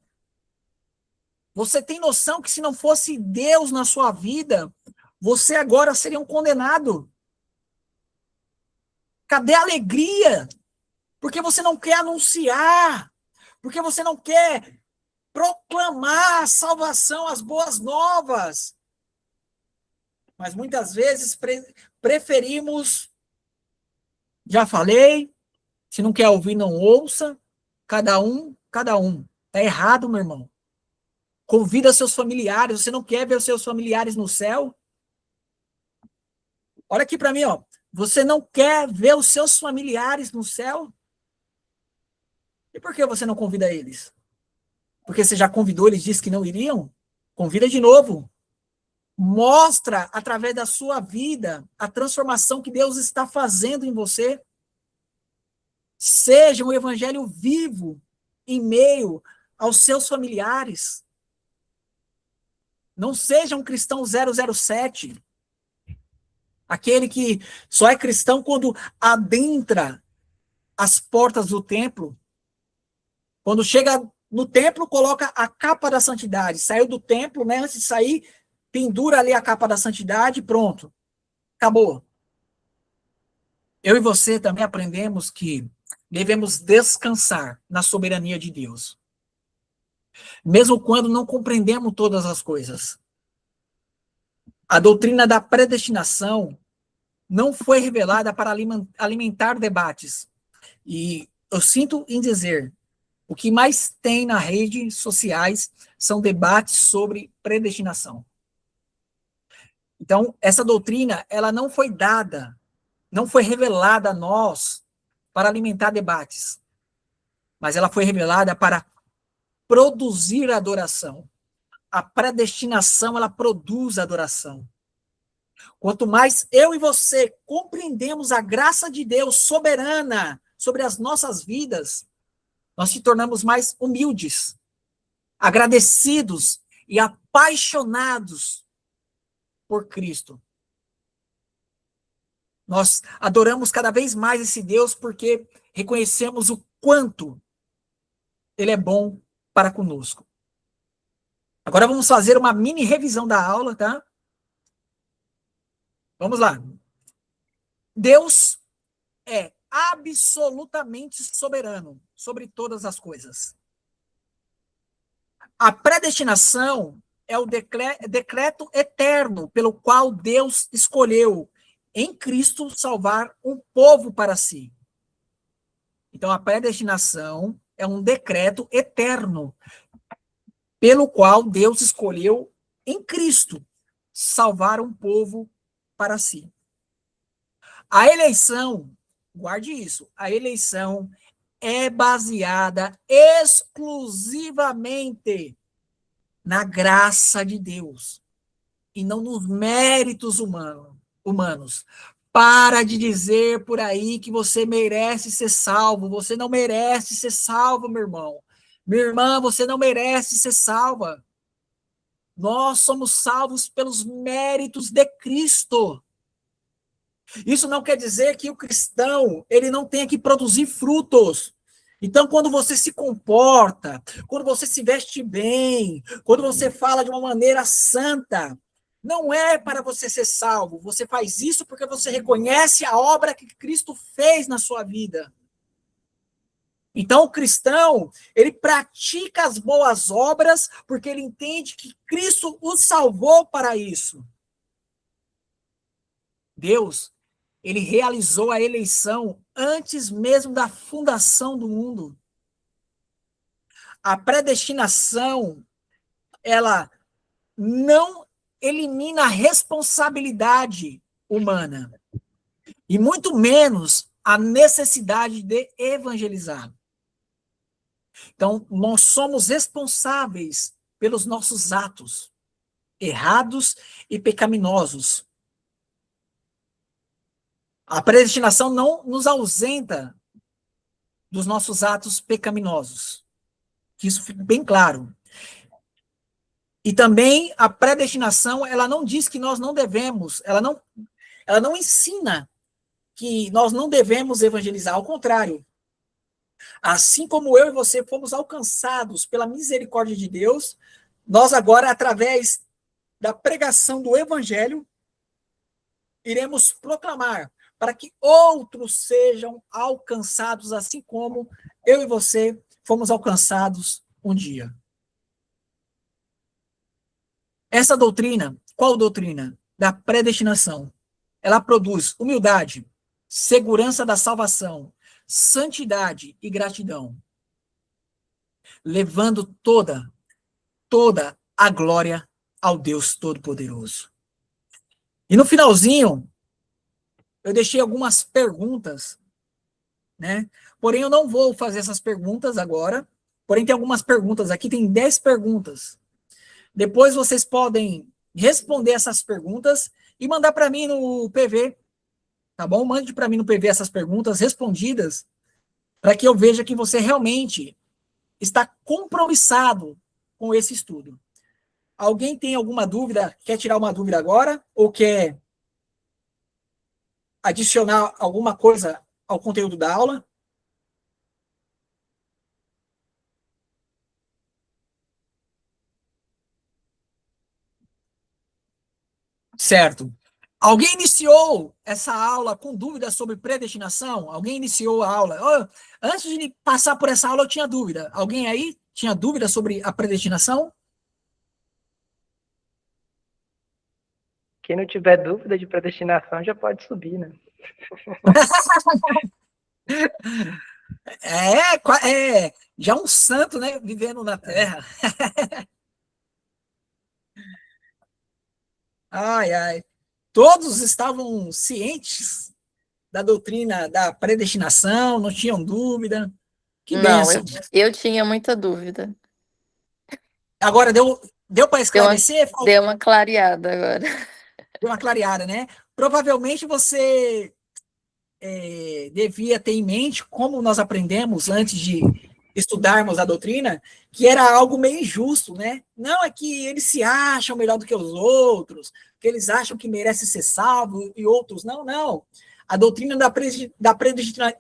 Você tem noção que se não fosse Deus na sua vida, você agora seria um condenado. Cadê a alegria? Porque você não quer anunciar, porque você não quer proclamar a salvação, as boas novas. Mas muitas vezes preferimos, já falei, se não quer ouvir, não ouça, cada um. Tá errado, meu irmão. Convida seus familiares, você não quer ver os seus familiares no céu? Olha aqui para mim, ó. Você não quer ver os seus familiares no céu? E por que você não convida eles? Porque você já convidou, eles disse que não iriam? Convida de novo. Mostra, através da sua vida, a transformação que Deus está fazendo em você. Seja um evangelho vivo em meio aos seus familiares. Não seja um cristão 007. Aquele que só é cristão quando adentra as portas do templo. Quando chega no templo, coloca a capa da santidade. Saiu do templo, né? Antes de sair, pendura ali a capa da santidade, pronto. Acabou. Eu e você também aprendemos que devemos descansar na soberania de Deus. Mesmo quando não compreendemos todas as coisas. A doutrina da predestinação não foi revelada para alimentar debates. E eu sinto em dizer, o que mais tem nas redes sociais são debates sobre predestinação. Então, essa doutrina, ela não foi dada, não foi revelada a nós para alimentar debates, mas ela foi revelada para produzir adoração. A predestinação, ela produz adoração. Quanto mais eu e você compreendemos a graça de Deus soberana sobre as nossas vidas, nós se tornamos mais humildes, agradecidos e apaixonados por Cristo. Nós adoramos cada vez mais esse Deus porque reconhecemos o quanto Ele é bom para conosco. Agora vamos fazer uma mini revisão da aula, tá? Vamos lá. Deus é absolutamente soberano sobre todas as coisas. A predestinação é o decreto eterno pelo qual Deus escolheu em Cristo salvar um povo para si. Então, a predestinação é um decreto eterno pelo qual Deus escolheu em Cristo salvar um povo para si. A eleição, guarde isso, a eleição é baseada exclusivamente na graça de Deus e não nos méritos humanos. Para de dizer por aí que você merece ser salvo. Você não merece ser salvo, meu irmão. Minha irmã, você não merece ser salva. Nós somos salvos pelos méritos de Cristo. Isso não quer dizer que o cristão, ele não tenha que produzir frutos. Então, quando você se comporta, quando você se veste bem, quando você fala de uma maneira santa, não é para você ser salvo. Você faz isso porque você reconhece a obra que Cristo fez na sua vida. Então, o cristão, ele pratica as boas obras porque ele entende que Cristo o salvou para isso. Deus, ele realizou a eleição antes mesmo da fundação do mundo. A predestinação, ela não elimina a responsabilidade humana, e muito menos a necessidade de evangelizar. Então, nós somos responsáveis pelos nossos atos errados e pecaminosos. A predestinação não nos ausenta dos nossos atos pecaminosos. Que isso fique bem claro. E também a predestinação, ela não diz que nós não devemos, ela não ensina que nós não devemos evangelizar, ao contrário. Assim como eu e você fomos alcançados pela misericórdia de Deus, nós agora, através da pregação do evangelho, iremos proclamar para que outros sejam alcançados, assim como eu e você fomos alcançados um dia. Essa doutrina, qual doutrina? Da predestinação. Ela produz humildade, segurança da salvação, santidade e gratidão, levando toda a glória ao Deus Todo-Poderoso. E no finalzinho, eu deixei algumas perguntas, né? Porém, eu não vou fazer essas perguntas agora. Porém, tem algumas perguntas aqui, tem 10 perguntas. Depois vocês podem responder essas perguntas e mandar para mim no PV, tá bom? Mande para mim no PV essas perguntas respondidas, para que eu veja que você realmente está compromissado com esse estudo. Alguém tem alguma dúvida? Quer tirar uma dúvida agora? Ou quer adicionar alguma coisa ao conteúdo da aula? Certo. Alguém iniciou essa aula com dúvidas sobre predestinação? Alguém iniciou a aula? Oh, antes de passar por essa aula, eu tinha dúvida. Alguém aí tinha dúvida sobre a predestinação? Quem não tiver dúvida de predestinação já pode subir, né? Já um santo, né, vivendo na Terra. Ai, ai. Todos estavam cientes da doutrina da predestinação, não tinham dúvida. Que Não, bênção. eu tinha muita dúvida. Agora, deu para esclarecer? Deu uma clareada agora. Deu uma clareada, né? Provavelmente você devia ter em mente, como nós aprendemos antes de estudarmos a doutrina, que era algo meio injusto, né? Não é que eles se acham melhor do que os outros, que eles acham que merece ser salvo e outros não, não. A doutrina da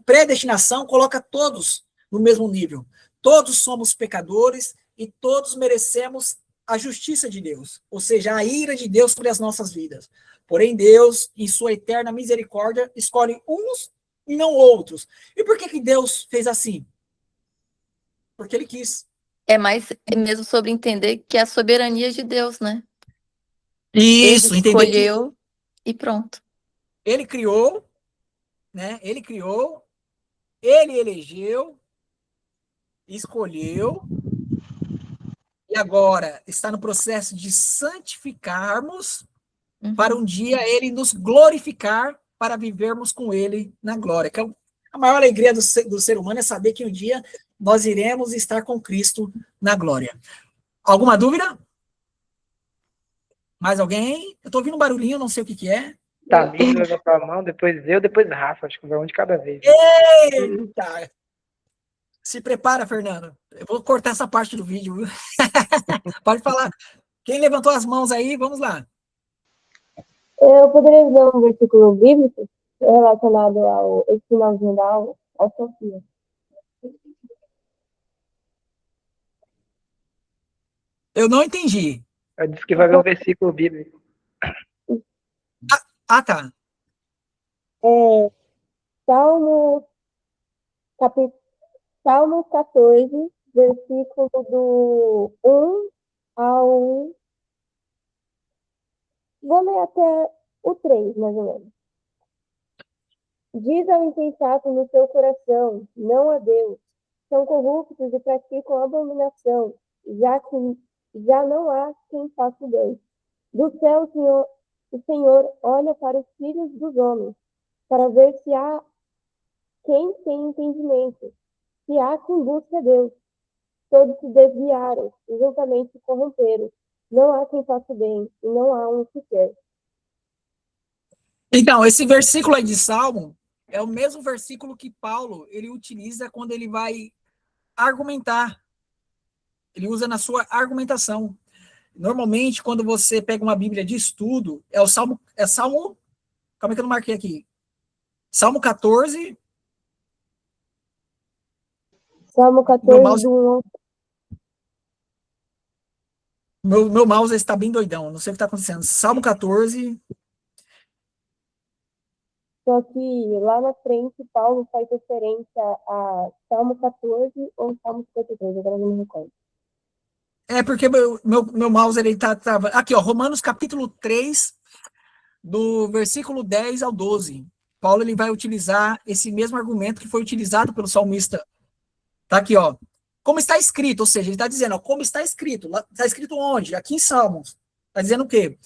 predestinação coloca todos no mesmo nível. Todos somos pecadores e todos merecemos a justiça de Deus, ou seja, a ira de Deus sobre as nossas vidas. Porém, Deus, em sua eterna misericórdia, escolhe uns e não outros. E por que Deus fez assim? Porque Ele quis. É mais mesmo sobre entender que é a soberania de Deus, né? Isso, Ele entender que escolheu e pronto. Ele criou, né? Ele criou, Ele elegeu, escolheu, e agora está no processo de santificarmos para um dia Ele nos glorificar para vivermos com Ele na glória. Que a maior alegria do ser humano é saber que um dia nós iremos estar com Cristo na glória. Alguma dúvida? Mais alguém? Eu estou ouvindo um barulhinho, não sei o que é. Tamir levantou a mão, depois eu, depois Rafa. Acho que vai um de cada vez. Eita! Se prepara, Fernando. Eu vou cortar essa parte do vídeo. Pode falar. Quem levantou as mãos aí, vamos lá. Eu poderia ler um versículo bíblico relacionado ao esse finalzinho da aula, ao Sofia. Eu não entendi. Eu disse que vai ver um versículo bíblico. Tá. Salmo 14, versículo do 1 ao... Vou ler até o 3, mais ou menos. Diz ao insensato no seu coração, não a Deus. São corruptos e praticam abominação, já não há quem faça o bem. Do céu, o Senhor olha para os filhos dos homens, para ver se há quem tem entendimento, se há quem busque a Deus. Todos se desviaram e juntamente se corromperam. Não há quem faça o bem, e não há um sequer. Então, esse versículo aí de Salmo é o mesmo versículo que Paulo ele utiliza quando ele vai argumentar. Ele usa na sua argumentação. Normalmente, quando você pega uma Bíblia de estudo, é Salmo, calma aí que eu não marquei aqui. Salmo 14. Salmo 14, meu mouse está bem doidão, não sei o que está acontecendo. Salmo 14. Só que lá na frente, Paulo faz referência a Salmo 14 ou Salmo 53, agora não me recordo. É porque meu mouse ele tá travando. Aqui, ó, Romanos capítulo 3, do versículo 10 ao 12. Paulo ele vai utilizar esse mesmo argumento que foi utilizado pelo salmista. Tá aqui, ó. Como está escrito, ou seja, ele está dizendo, ó, como está escrito. Está escrito onde? Aqui em Salmos. Está dizendo o quê?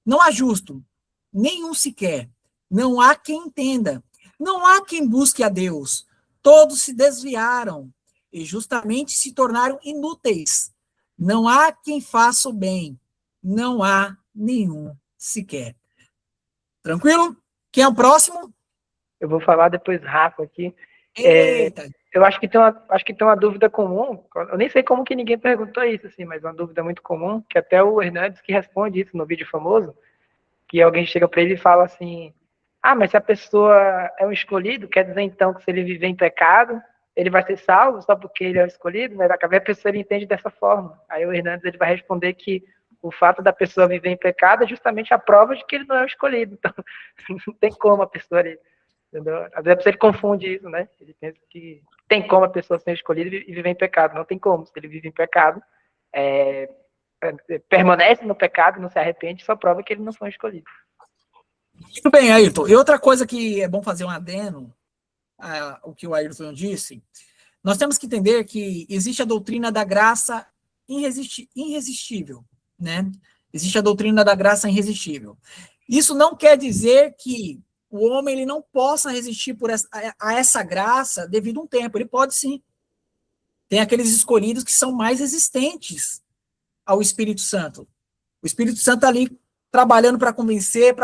Não há justo, nenhum sequer. Não há quem entenda. Não há quem busque a Deus. Todos se desviaram e justamente se tornaram inúteis. Não há quem faça o bem. Não há nenhum sequer. Tranquilo? Quem é o próximo? Eu vou falar depois Rafa aqui. Eita. Eu acho que tem uma dúvida comum, eu nem sei como que ninguém perguntou isso, assim, mas uma dúvida muito comum, que até o Hernandes que responde isso no vídeo famoso, que alguém chega para ele e fala assim, mas se a pessoa é um escolhido, quer dizer então que se ele viver em pecado, ele vai ser salvo só porque ele é um escolhido? Mas a pessoa ele entende dessa forma. Aí o Hernandes ele vai responder que o fato da pessoa viver em pecado é justamente a prova de que ele não é um escolhido. Então, não tem como a pessoa... Entendeu? Às vezes ele confunde isso, né? Ele pensa que tem como a pessoa ser escolhida e viver em pecado. Não tem como. Se ele vive em pecado, permanece no pecado, não se arrepende, só prova que ele não foi escolhido. Muito bem, Ayrton. E outra coisa que é bom fazer um adendo o que o Ayrton disse, nós temos que entender que existe a doutrina da graça irresistível, né? Existe a doutrina da graça irresistível. Isso não quer dizer que o homem ele não possa resistir a essa graça devido a um tempo. Ele pode sim. Tem aqueles escolhidos que são mais resistentes ao Espírito Santo. O Espírito Santo está ali trabalhando para convencer,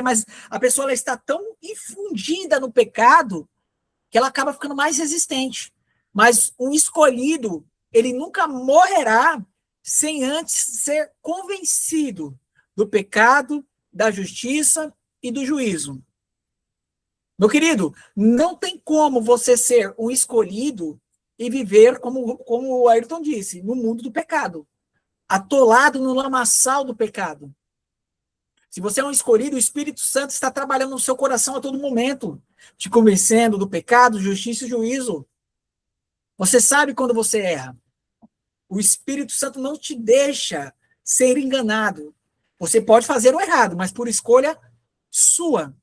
mas a pessoa ela está tão infundida no pecado que ela acaba ficando mais resistente. Mas um escolhido, ele nunca morrerá sem antes ser convencido do pecado, da justiça e do juízo. Meu querido, não tem como você ser um escolhido e viver, como o Ayrton disse, no mundo do pecado, atolado no lamaçal do pecado. Se você é um escolhido, o Espírito Santo está trabalhando no seu coração a todo momento, te convencendo do pecado, justiça e juízo. Você sabe quando você erra. O Espírito Santo não te deixa ser enganado. Você pode fazer o errado, mas por escolha sua.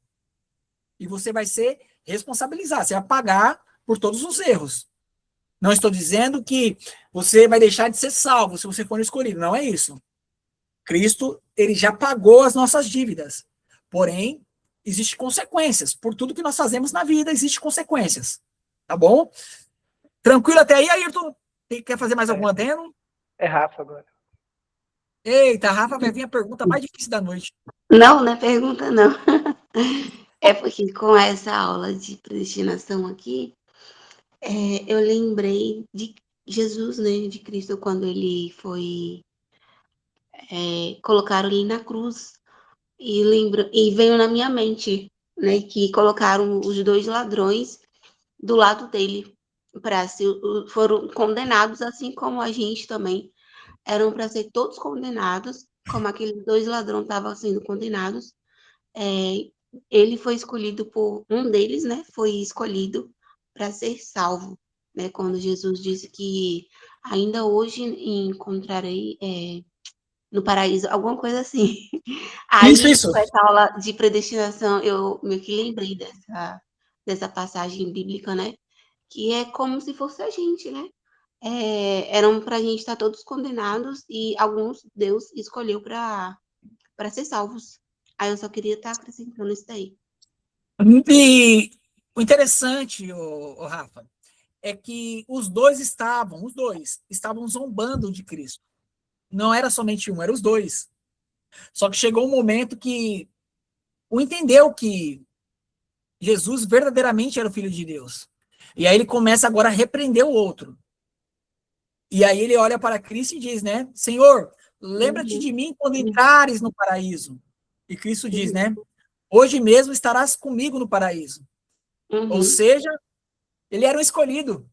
E você vai ser responsabilizado, você vai pagar por todos os erros. Não estou dizendo que você vai deixar de ser salvo se você for escolhido, não é isso. Cristo, ele já pagou as nossas dívidas. Porém, existem consequências. Por tudo que nós fazemos na vida, existem consequências. Tá bom? Tranquilo até aí, Ayrton? Quer fazer mais algum adendo? É Rafa agora. Eita, Rafa vai vir a pergunta mais difícil da noite. Não é pergunta, não. É porque com essa aula de predestinação aqui, eu lembrei de Jesus, né, de Cristo, quando ele foi colocaram ele na cruz, e veio na minha mente, né, que colocaram os dois ladrões do lado dele, foram condenados, assim como a gente também, eram para ser todos condenados, como aqueles dois ladrões estavam sendo condenados. Ele foi escolhido por um deles, né? Foi escolhido para ser salvo, né? Quando Jesus disse que ainda hoje encontrarei no paraíso, alguma coisa assim. Aí, Isso. com essa aula de predestinação, eu meio que lembrei dessa passagem bíblica, né? Que é como se fosse a gente, né? Eram para a gente estar todos condenados e alguns Deus escolheu para ser salvos. Aí eu só queria estar acrescentando isso daí. E o interessante, Rafa, é que os dois estavam zombando de Cristo. Não era somente um, eram os dois. Só que chegou um momento que um entendeu que Jesus verdadeiramente era o Filho de Deus. E aí ele começa agora a repreender o outro. E aí ele olha para Cristo e diz, né? Senhor, lembra-te de mim quando entrares no paraíso. E Cristo diz, né? Hoje mesmo estarás comigo no paraíso. Ou seja, ele era um escolhido.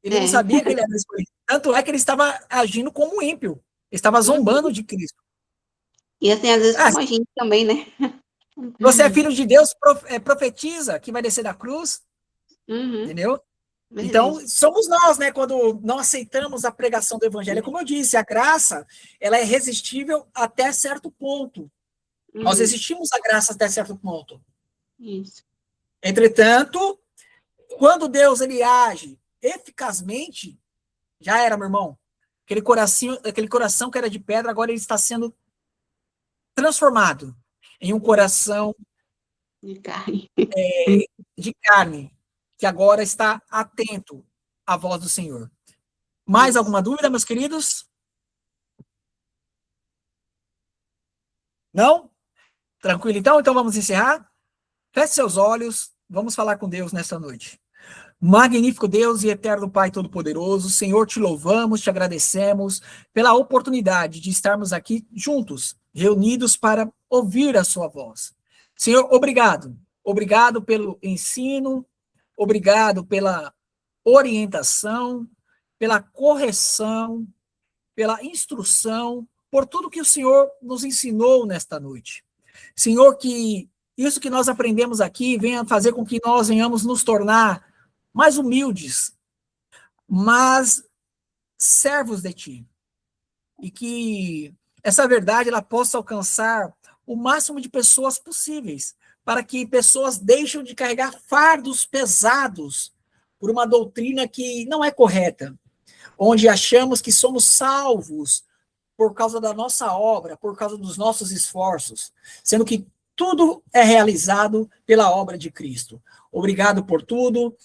Ele não sabia que ele era um escolhido. Tanto é que ele estava agindo como um ímpio. Ele estava zombando de Cristo. E assim, às vezes como a gente também, né? Você é filho de Deus, profetiza que vai descer da cruz, Uhum, entendeu? verdade. Então, somos nós, né, quando não aceitamos a pregação do evangelho. Como eu disse, a graça, ela é resistível até certo ponto. Nós Uhum, resistimos à graça até certo ponto. isso. Entretanto, quando Deus ele age eficazmente, já era, meu irmão. Aquele coração que era de pedra, agora ele está sendo transformado em um coração De carne. de carne, que agora está atento à voz do Senhor. Mais Isso. alguma dúvida, meus queridos? Não? Tranquilo, então? Então vamos encerrar? Feche seus olhos, vamos falar com Deus nessa noite. Magnífico Deus e eterno Pai Todo-Poderoso, Senhor, te louvamos, te agradecemos pela oportunidade de estarmos aqui juntos, reunidos para ouvir a sua voz. Senhor, obrigado. Obrigado pelo ensino, obrigado pela orientação, pela correção, pela instrução, por tudo que o Senhor nos ensinou nesta noite. Senhor, que isso que nós aprendemos aqui venha fazer com que nós venhamos nos tornar mais humildes, mas servos de Ti. E que essa verdade ela possa alcançar o máximo de pessoas possíveis, para que pessoas deixem de carregar fardos pesados por uma doutrina que não é correta, onde achamos que somos salvos por causa da nossa obra, por causa dos nossos esforços, sendo que tudo é realizado pela obra de Cristo. Obrigado por tudo.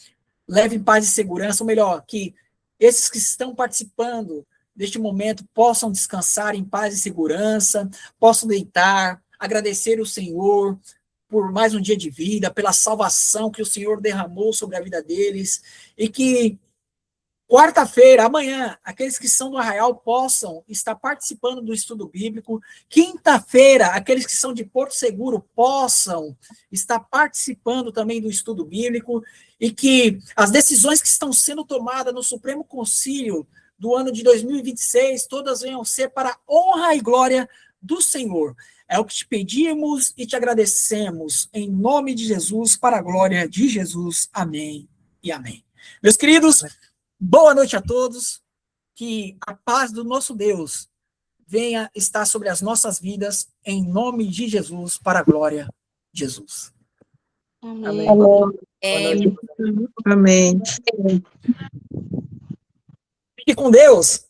Leve em paz e segurança, ou melhor, que esses que estão participando deste momento possam descansar em paz e segurança, possam deitar, agradecer o Senhor por mais um dia de vida, pela salvação que o Senhor derramou sobre a vida deles, e que quarta-feira, amanhã, aqueles que são do Arraial possam estar participando do estudo bíblico. Quinta-feira, aqueles que são de Porto Seguro possam estar participando também do estudo bíblico, e que as decisões que estão sendo tomadas no Supremo Concílio do ano de 2026, todas venham ser para a honra e glória do Senhor. É o que te pedimos e te agradecemos, em nome de Jesus, para a glória de Jesus. Amém e amém. Meus queridos, boa noite a todos, que a paz do nosso Deus venha estar sobre as nossas vidas, em nome de Jesus, para a glória de Jesus. Amém. Amém. Fique com Deus.